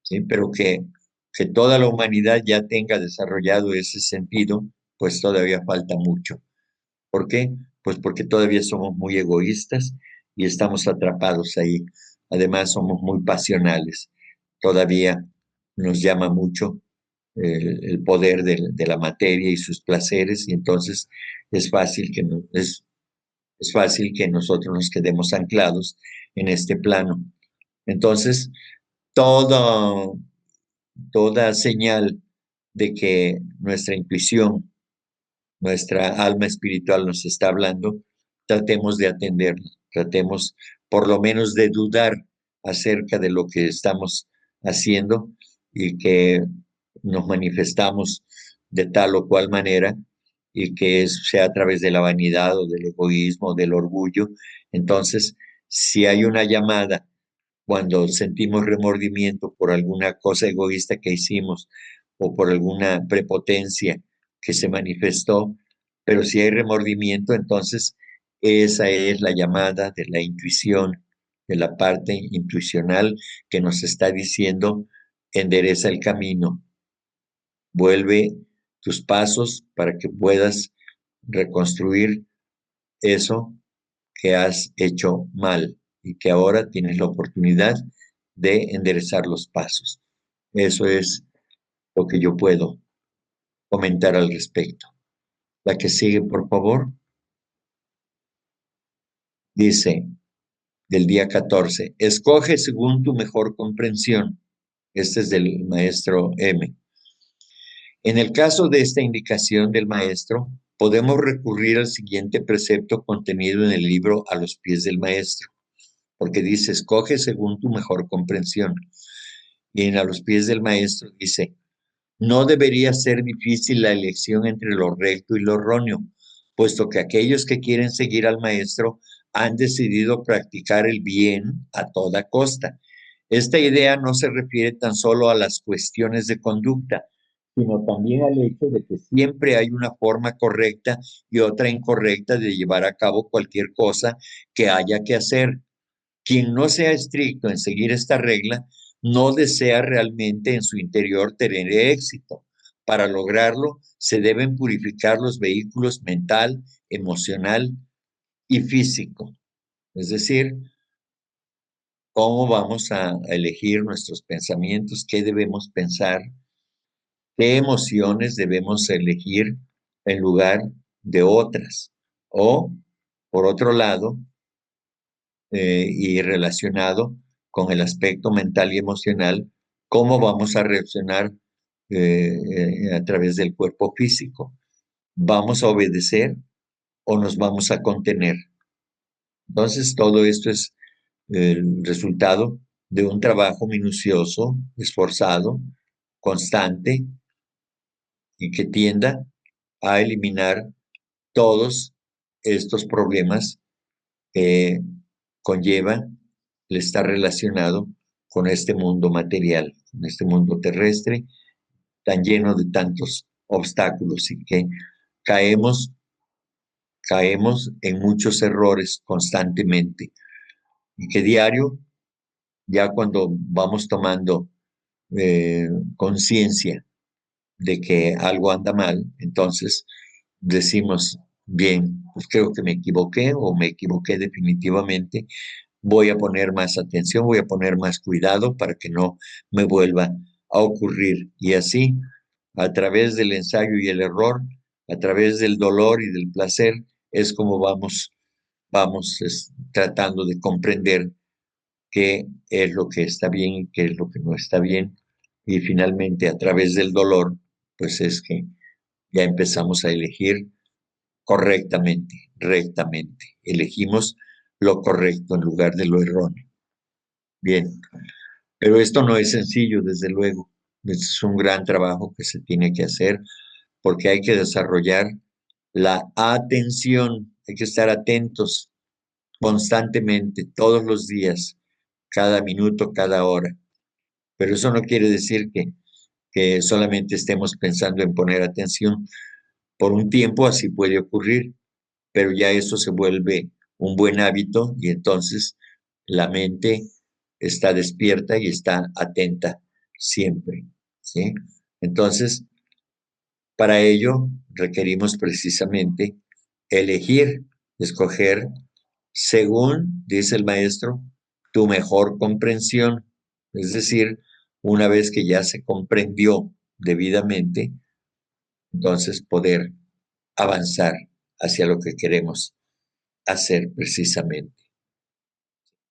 ¿sí? Pero que toda la humanidad ya tenga desarrollado ese sentido, pues todavía falta mucho. ¿Por qué? Pues porque todavía somos muy egoístas y estamos atrapados ahí. Además, somos muy pasionales. Todavía nos llama mucho el poder de la materia y sus placeres, y entonces es fácil es fácil que nosotros nos quedemos anclados en este plano. Entonces, toda, toda señal de que nuestra intuición, nuestra alma espiritual nos está hablando, tratemos de atenderla, tratemos por lo menos de dudar acerca de lo que estamos haciendo y que nos manifestamos de tal o cual manera y que sea a través de la vanidad o del egoísmo o del orgullo. Entonces, si hay una llamada cuando sentimos remordimiento por alguna cosa egoísta que hicimos o por alguna prepotencia que se manifestó, pero si hay remordimiento, entonces esa es la llamada de la intuición, de la parte intuicional que nos está diciendo, endereza el camino, vuelve tus pasos para que puedas reconstruir eso que has hecho mal y que ahora tienes la oportunidad de enderezar los pasos. Eso es lo que yo puedo comentar al respecto. La que sigue, por favor, dice del día 14, escoge según tu mejor comprensión. Este es del maestro M. En el caso de esta indicación del maestro, podemos recurrir al siguiente precepto contenido en el libro A los pies del maestro, porque dice, escoge según tu mejor comprensión. Y en A los pies del maestro dice, no debería ser difícil la elección entre lo recto y lo erróneo, puesto que aquellos que quieren seguir al maestro han decidido practicar el bien a toda costa. Esta idea no se refiere tan solo a las cuestiones de conducta, sino también al hecho de que siempre hay una forma correcta y otra incorrecta de llevar a cabo cualquier cosa que haya que hacer. Quien no sea estricto en seguir esta regla no desea realmente en su interior tener éxito. Para lograrlo, se deben purificar los vehículos mental, emocional y físico. Es decir, cómo vamos a elegir nuestros pensamientos, qué debemos pensar, qué emociones debemos elegir en lugar de otras. O, por otro lado, y relacionado con el aspecto mental y emocional, cómo vamos a reaccionar a través del cuerpo físico. ¿Vamos a obedecer o nos vamos a contener? Entonces, todo esto es el resultado de un trabajo minucioso, esforzado, constante y que tienda a eliminar todos estos problemas que conllevan el estar relacionado con este mundo material, con este mundo terrestre tan lleno de tantos obstáculos y que caemos, caemos en muchos errores constantemente y que diario, ya cuando vamos tomando conciencia de que algo anda mal, entonces decimos, bien, pues creo que me equivoqué o me equivoqué definitivamente, voy a poner más atención, voy a poner más cuidado para que no me vuelva a ocurrir. Y así, a través del ensayo y el error, a través del dolor y del placer, es como vamos tratando de comprender qué es lo que está bien y qué es lo que no está bien. Y finalmente, a través del dolor, pues es que ya empezamos a elegir correctamente, rectamente. Elegimos lo correcto en lugar de lo erróneo. Bien, pero esto no es sencillo, desde luego. Es un gran trabajo que se tiene que hacer porque hay que desarrollar la atención, hay que estar atentos constantemente, todos los días, cada minuto, cada hora. Pero eso no quiere decir que solamente estemos pensando en poner atención. Por un tiempo así puede ocurrir, pero ya eso se vuelve un buen hábito y entonces la mente está despierta y está atenta siempre, ¿sí? Entonces, para ello requerimos precisamente elegir, escoger, según, dice el maestro, tu mejor comprensión. Es decir, una vez que ya se comprendió debidamente, entonces poder avanzar hacia lo que queremos hacer precisamente.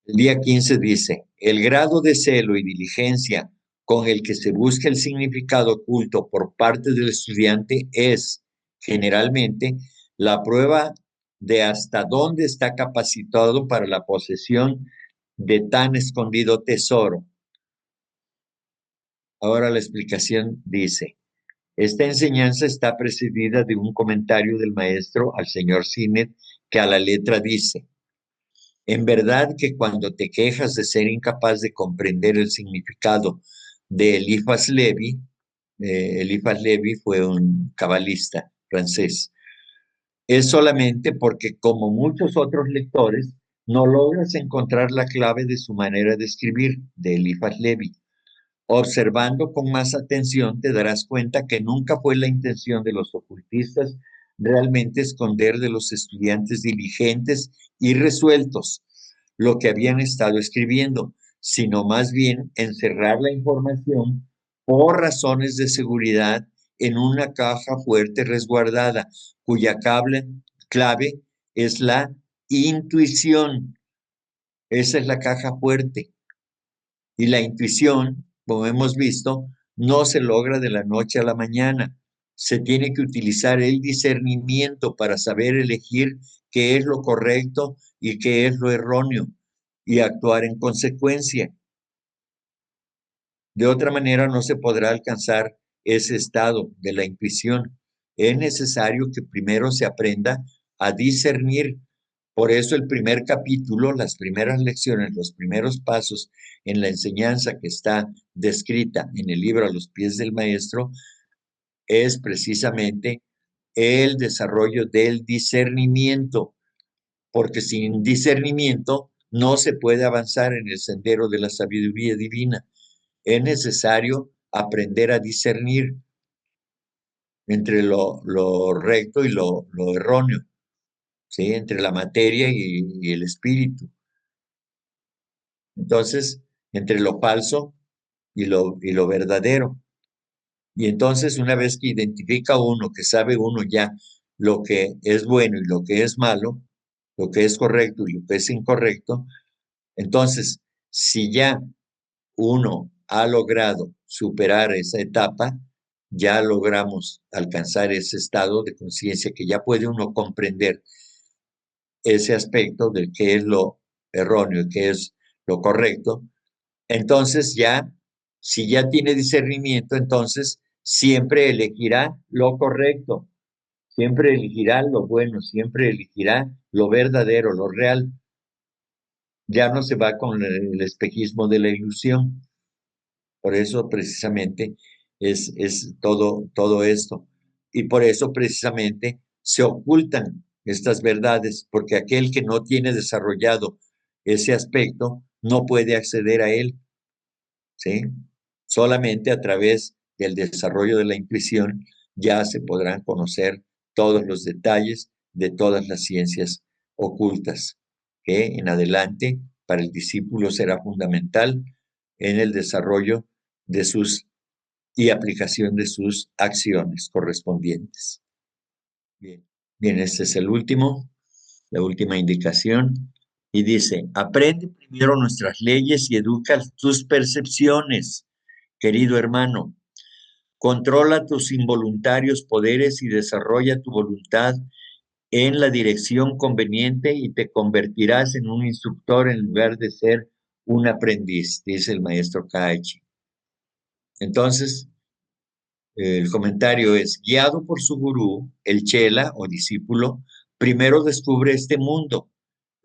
El día 15 dice, el grado de celo y diligencia con el que se busca el significado oculto por parte del estudiante es, generalmente, la prueba de hasta dónde está capacitado para la posesión de tan escondido tesoro. Ahora la explicación dice, esta enseñanza está precedida de un comentario del maestro al señor Sinet que a la letra dice, en verdad que cuando te quejas de ser incapaz de comprender el significado de Eliphas Levi fue un cabalista francés, es solamente porque, como muchos otros lectores, no logras encontrar la clave de su manera de escribir, de Eliphas Levi. Observando con más atención, te darás cuenta que nunca fue la intención de los ocultistas realmente esconder de los estudiantes diligentes y resueltos lo que habían estado escribiendo, sino más bien encerrar la información por razones de seguridad en una caja fuerte resguardada, cuya clave es la intuición. Esa es la caja fuerte. Y la intuición, como hemos visto, no se logra de la noche a la mañana. Se tiene que utilizar el discernimiento para saber elegir qué es lo correcto y qué es lo erróneo y actuar en consecuencia. De otra manera no se podrá alcanzar ese estado de la intuición. Es necesario que primero se aprenda a discernir. Por eso el primer capítulo, las primeras lecciones, los primeros pasos en la enseñanza que está descrita en el libro A los pies del maestro, es precisamente el desarrollo del discernimiento, porque sin discernimiento no se puede avanzar en el sendero de la sabiduría divina. Es necesario aprender a discernir entre lo recto y lo erróneo, ¿sí? Entre la materia y el espíritu. Entonces, entre lo falso y lo verdadero. Y entonces, una vez que identifica uno, que sabe uno ya lo que es bueno y lo que es malo, lo que es correcto y lo que es incorrecto, entonces, si ya uno ha logrado superar esa etapa, ya logramos alcanzar ese estado de conciencia que ya puede uno comprender ese aspecto de qué es lo erróneo y qué es lo correcto, entonces ya, si ya tiene discernimiento, entonces siempre elegirá lo correcto, siempre elegirá lo bueno, siempre elegirá lo verdadero, lo real. Ya no se va con el espejismo de la ilusión. Por eso precisamente es todo esto. Y por eso precisamente se ocultan estas verdades, porque aquel que no tiene desarrollado ese aspecto no puede acceder a él, ¿sí? Solamente a través del desarrollo de la intuición ya se podrán conocer todos los detalles de todas las ciencias ocultas, que en adelante para el discípulo será fundamental en el desarrollo de sus y aplicación de sus acciones correspondientes. Bien, bien, este es la última indicación, y dice, aprende primero nuestras leyes y educa tus percepciones, querido hermano. Controla tus involuntarios poderes y desarrolla tu voluntad en la dirección conveniente y te convertirás en un instructor en lugar de ser un aprendiz, dice el maestro Kaichi. Entonces, el comentario es, guiado por su gurú, el chela o discípulo, primero descubre este mundo,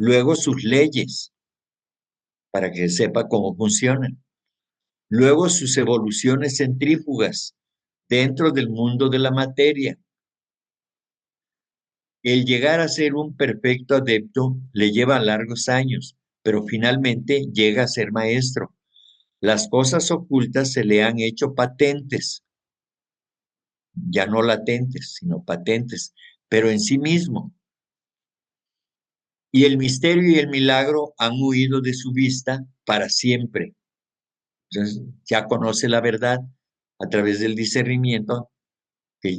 luego sus leyes, para que sepa cómo funcionan, luego sus evoluciones centrífugas dentro del mundo de la materia. El llegar a ser un perfecto adepto le lleva largos años, pero finalmente llega a ser maestro. Las cosas ocultas se le han hecho patentes, ya no latentes, sino patentes, pero en sí mismo. Y el misterio y el milagro han huido de su vista para siempre. Entonces, ya conoce la verdad a través del discernimiento que,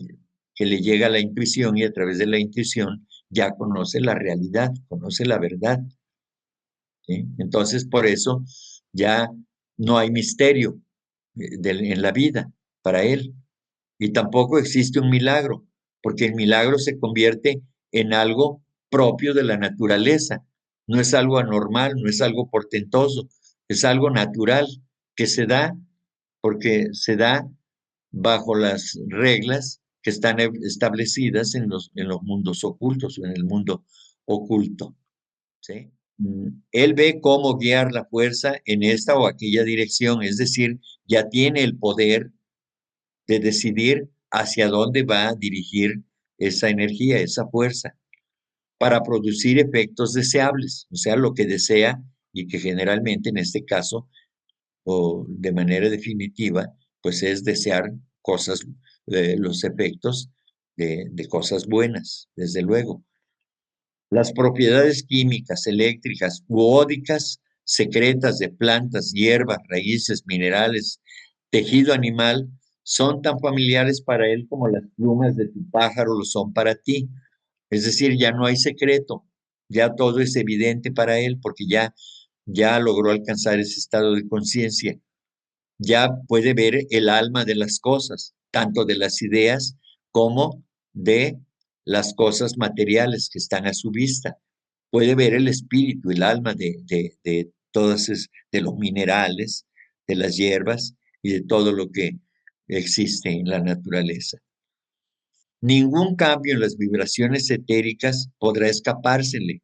que le llega a la intuición, y a través de la intuición ya conoce la realidad, conoce la verdad. ¿Sí? Entonces, por eso ya no hay misterio en la vida para él. Y tampoco existe un milagro, porque el milagro se convierte en algo propio de la naturaleza. No es algo anormal, no es algo portentoso, es algo natural que se da porque se da bajo las reglas que están establecidas en los mundos ocultos o en el mundo oculto. ¿Sí? Él ve cómo guiar la fuerza en esta o aquella dirección, es decir, ya tiene el poder de decidir hacia dónde va a dirigir esa energía, esa fuerza, para producir efectos deseables, o sea, lo que desea, y que generalmente en este caso, o de manera definitiva, pues es desear cosas, los efectos de cosas buenas, desde luego. Las propiedades químicas, eléctricas u ódicas secretas de plantas, hierbas, raíces, minerales, tejido animal, son tan familiares para él como las plumas de tu pájaro lo son para ti. Es decir, ya no hay secreto, ya todo es evidente para él porque ya logró alcanzar ese estado de conciencia. Ya puede ver el alma de las cosas, tanto de las ideas como de las cosas materiales que están a su vista. Puede ver el espíritu, el alma de todas de los minerales, de las hierbas y de todo lo que existe en la naturaleza. Ningún cambio en las vibraciones etéricas podrá escapársele.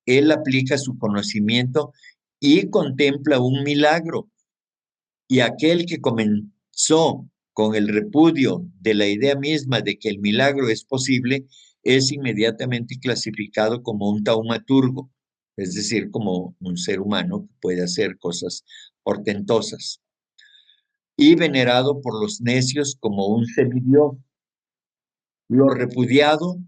Él aplica su conocimiento y contempla un milagro. Y aquel que comenzó con el repudio de la idea misma de que el milagro es posible, es inmediatamente clasificado como un taumaturgo, es decir, como un ser humano que puede hacer cosas portentosas, y venerado por los necios como un semidios. Lo repudiado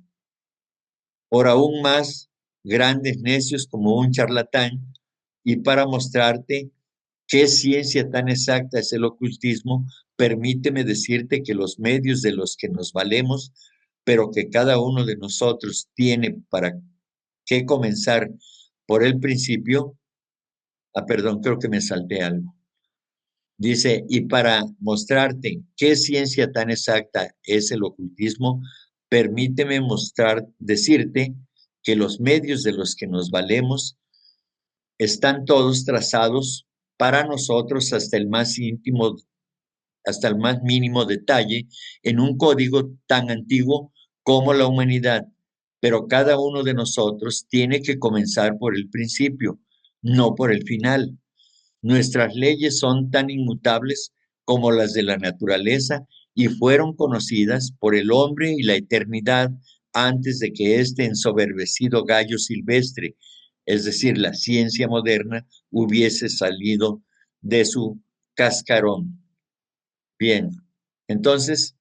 por aún más grandes necios como un charlatán, y para mostrarte qué ciencia tan exacta es el ocultismo, permíteme decirte que los medios de los que nos valemos, pero que cada uno de nosotros tiene para qué comenzar por el principio, perdón, creo que me salté algo. Dice, y para mostrarte qué ciencia tan exacta es el ocultismo, permíteme decirte que los medios de los que nos valemos están todos trazados para nosotros hasta el más mínimo detalle, en un código tan antiguo como la humanidad. Pero cada uno de nosotros tiene que comenzar por el principio, no por el final. Nuestras leyes son tan inmutables como las de la naturaleza y fueron conocidas por el hombre y la eternidad antes de que este ensoberbecido gallo silvestre, es decir, la ciencia moderna, hubiese salido de su cascarón. Bien, entonces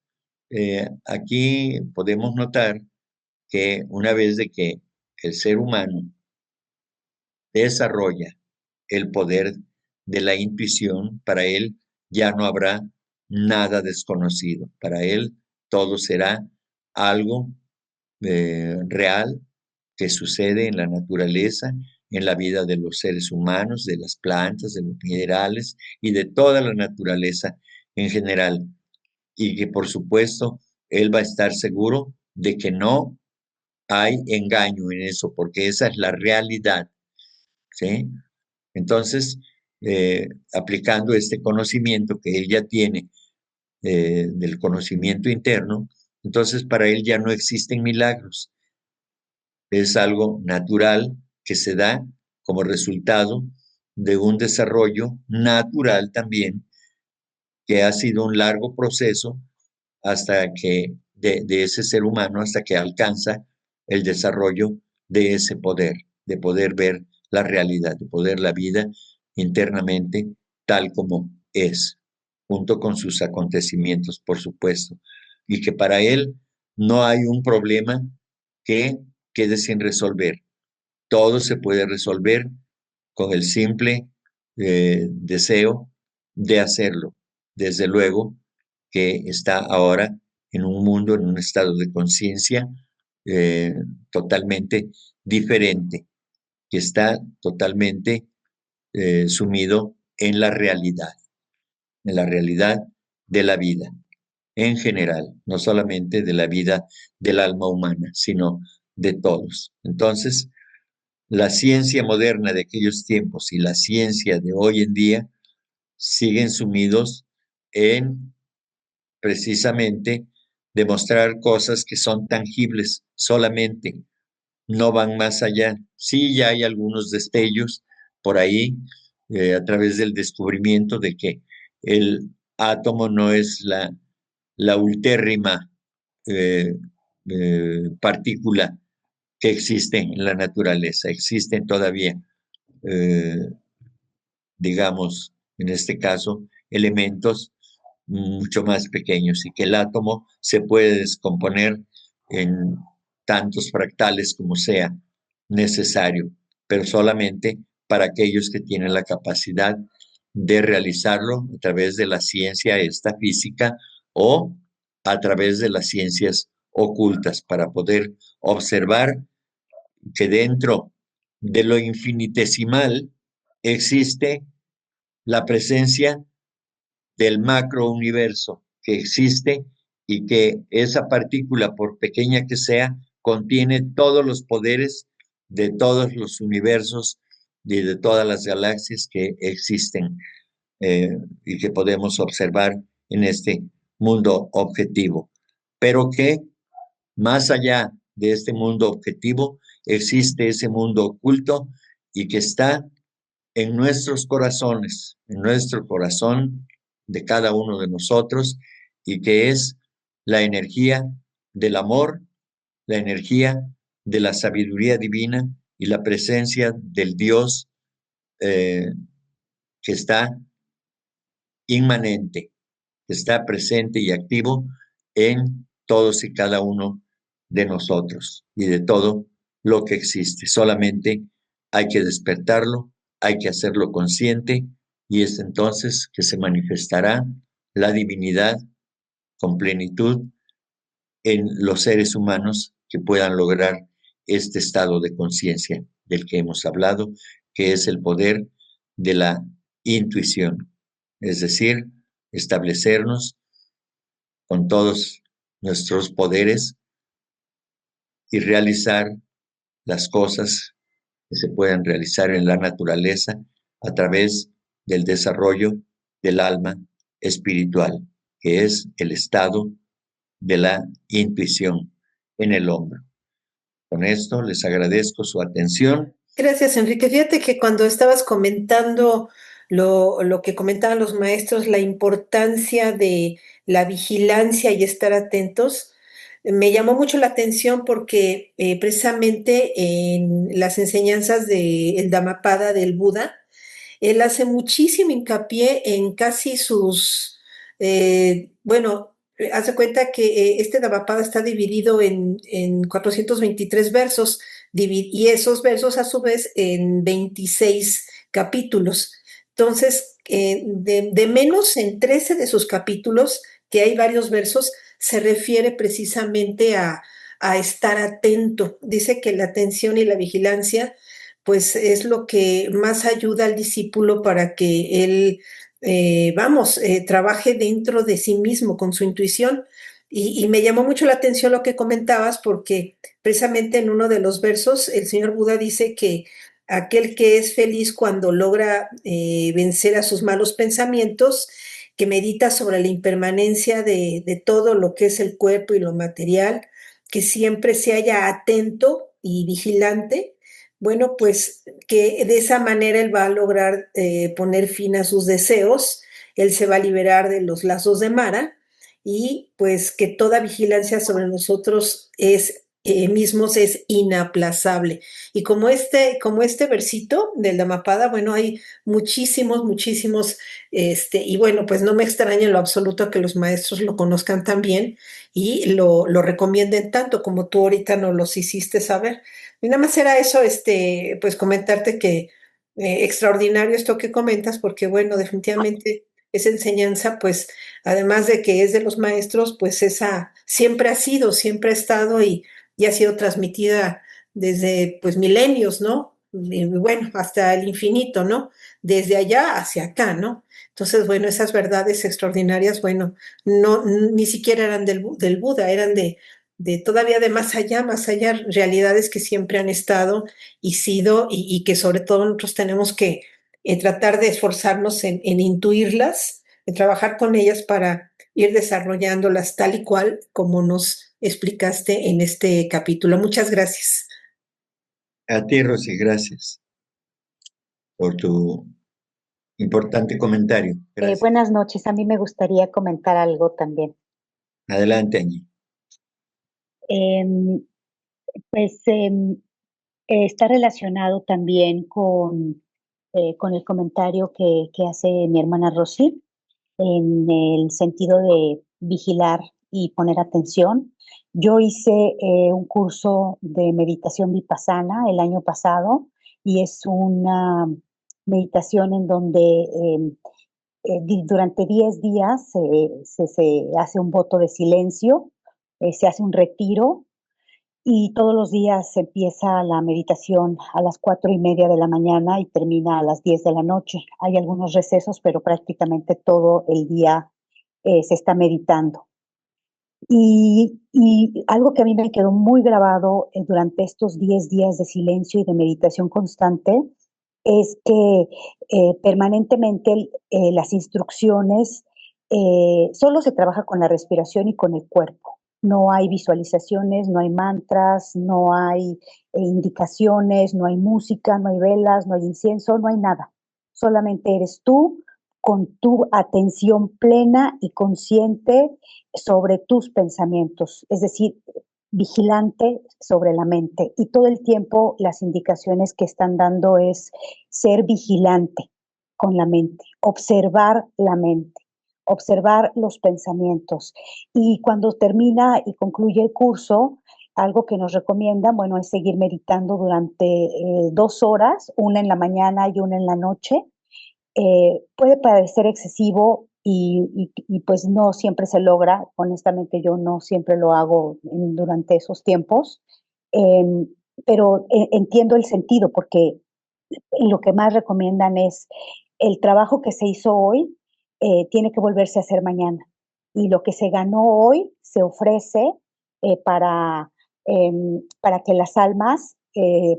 aquí podemos notar que una vez de que el ser humano desarrolla el poder de la intuición, para él ya no habrá nada desconocido. Para él todo será algo real que sucede en la naturaleza, en la vida de los seres humanos, de las plantas, de los minerales y de toda la naturaleza en general. Y que por supuesto él va a estar seguro de que no hay engaño en eso, porque esa es la realidad, ¿sí? Entonces, aplicando este conocimiento que él ya tiene del conocimiento interno, entonces para él ya no existen milagros. Es algo natural que se da como resultado de un desarrollo natural también, que ha sido un largo proceso hasta que de ese ser humano, hasta que alcanza el desarrollo de ese poder, de poder ver la realidad, de poder la vida internamente tal como es, junto con sus acontecimientos, por supuesto, y que para él no hay un problema que quede sin resolver. Todo se puede resolver con el simple deseo de hacerlo. Desde luego que está ahora en un mundo, en un estado de conciencia eh, totalmente diferente, que está totalmente sumido en la realidad de la vida en general, no solamente de la vida del alma humana, sino de todos. Entonces, la ciencia moderna de aquellos tiempos y la ciencia de hoy en día siguen sumidos en precisamente demostrar cosas que son tangibles solamente, no van más allá. Sí, ya hay algunos destellos por ahí a través del descubrimiento de que el átomo no es la ultérrima eh, partícula que existe en la naturaleza. Existen todavía, eh, digamos, en este caso, elementos mucho más pequeños y que el átomo se puede descomponer en tantos fractales como sea necesario, pero solamente para aquellos que tienen la capacidad de realizarlo a través de la ciencia esta física o a través de las ciencias ocultas para poder observar que dentro de lo infinitesimal existe la presencia del macrouniverso que existe y que esa partícula, por pequeña que sea, contiene todos los poderes de todos los universos y de todas las galaxias que existen y que podemos observar en este mundo objetivo. Pero que más allá de este mundo objetivo existe ese mundo oculto y que está en nuestros corazones, en nuestro corazón de cada uno de nosotros, y que es la energía del amor, la energía de la sabiduría divina y la presencia del Dios eh, que está inmanente, que está presente y activo en todos y cada uno de nosotros y de todo lo que existe. Solamente hay que despertarlo, hay que hacerlo consciente y es entonces que se manifestará la divinidad con plenitud en los seres humanos que puedan lograr este estado de conciencia del que hemos hablado, que es el poder de la intuición, es decir, establecernos con todos nuestros poderes y realizar las cosas que se puedan realizar en la naturaleza a través del desarrollo del alma espiritual, que es el estado de la intuición en el hombre. Con esto les agradezco su atención. Gracias, Enrique. Fíjate que cuando estabas comentando lo que comentaban los maestros, la importancia de la vigilancia y estar atentos, me llamó mucho la atención porque precisamente en las enseñanzas del Dhammapada del Buda, él hace muchísimo hincapié en casi sus, bueno, hace cuenta que este Dhammapada está dividido en 423 versos y esos versos a su vez en 26 capítulos. Entonces, de menos en 13 de sus capítulos, que hay varios versos, se refiere precisamente a estar atento. Dice que la atención y la vigilancia pues es lo que más ayuda al discípulo para que él, trabaje dentro de sí mismo con su intuición. Y me llamó mucho la atención lo que comentabas porque precisamente en uno de los versos el señor Buda dice que aquel que es feliz cuando logra vencer a sus malos pensamientos, que medita sobre la impermanencia de todo lo que es el cuerpo y lo material, que siempre se haya atento y vigilante, bueno, pues que de esa manera él va a lograr poner fin a sus deseos, él se va a liberar de los lazos de Mara y pues que toda vigilancia sobre nosotros mismos es inaplazable. Y como este versito del Dhammapada, bueno, hay muchísimos, muchísimos, y bueno, pues no me extraña en lo absoluto que los maestros lo conozcan también y lo recomienden tanto como tú ahorita nos los hiciste saber. Y nada más era eso, pues comentarte que extraordinario esto que comentas, porque bueno, definitivamente esa enseñanza, pues además de que es de los maestros, pues esa siempre ha sido, siempre ha estado y ha sido transmitida desde pues milenios, ¿no? Y bueno, hasta el infinito, ¿no? Desde allá hacia acá, ¿no? Entonces, bueno, esas verdades extraordinarias, bueno, no, ni siquiera eran del Buda, eran de todavía de más allá, realidades que siempre han estado y sido y que sobre todo nosotros tenemos que tratar de esforzarnos en intuirlas, en trabajar con ellas para ir desarrollándolas tal y cual como nos explicaste en este capítulo. Muchas gracias. A ti, Rosy, gracias por tu importante comentario. Gracias. Buenas noches, a mí me gustaría comentar algo también. Adelante, Angie. Em, pues está relacionado también con el comentario que hace mi hermana Rosy en el sentido de vigilar y poner atención. Yo hice un curso de meditación vipassana el año pasado y es una meditación en donde durante 10 días se hace un voto de silencio, se hace un retiro y todos los días empieza la meditación a las 4:30 de la mañana y termina a las 10 de la noche. Hay algunos recesos, pero prácticamente todo el día se está meditando. Y algo que a mí me quedó muy grabado durante estos 10 días de silencio y de meditación constante es que permanentemente las instrucciones, solo se trabaja con la respiración y con el cuerpo. No hay visualizaciones, no hay mantras, no hay indicaciones, no hay música, no hay velas, no hay incienso, no hay nada. Solamente eres tú con tu atención plena y consciente sobre tus pensamientos, es decir, vigilante sobre la mente. Y todo el tiempo las indicaciones que están dando es ser vigilante con la mente, observar la mente, observar los pensamientos. Y cuando termina y concluye el curso, algo que nos recomiendan, bueno, es seguir meditando durante 2 horas, una en la mañana y una en la noche. Puede parecer excesivo y pues no siempre se logra. Honestamente, yo no siempre lo hago durante esos tiempos, em, pero entiendo el sentido porque lo que más recomiendan es el trabajo que se hizo hoy, tiene que volverse a hacer mañana. Y lo que se ganó hoy se ofrece para que las almas,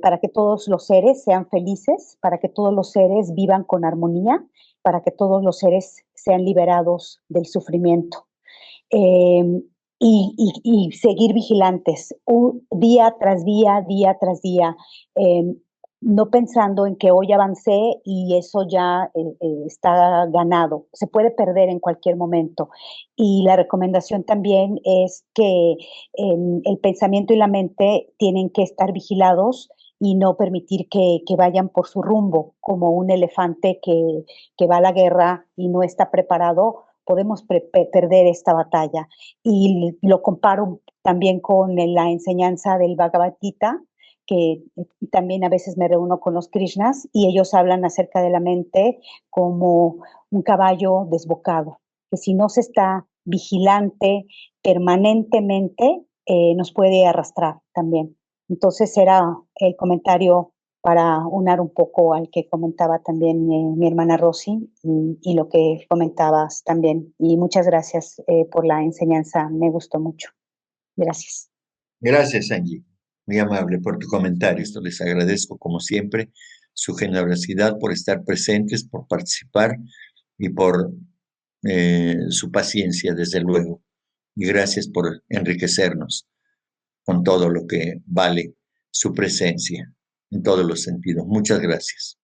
para que todos los seres sean felices, para que todos los seres vivan con armonía, para que todos los seres sean liberados del sufrimiento. Y seguir vigilantes, día tras día, día tras día, no pensando en que hoy avancé y eso ya está ganado. Se puede perder en cualquier momento. Y la recomendación también es que el pensamiento y la mente tienen que estar vigilados y no permitir que vayan por su rumbo, como un elefante que va a la guerra y no está preparado. Podemos perder esta batalla. Y lo comparo también con la enseñanza del Bhagavad Gita, que también a veces me reúno con los Krishnas y ellos hablan acerca de la mente como un caballo desbocado, que si no se está vigilante permanentemente, nos puede arrastrar también. Entonces era el comentario para unar un poco al que comentaba también mi hermana Rosy y lo que comentabas también. Y muchas gracias por la enseñanza, me gustó mucho. Gracias. Gracias, Angie. Muy amable por tu comentario. Esto les agradezco, como siempre, su generosidad por estar presentes, por participar y por su paciencia, desde luego. Y gracias por enriquecernos con todo lo que vale su presencia en todos los sentidos. Muchas gracias.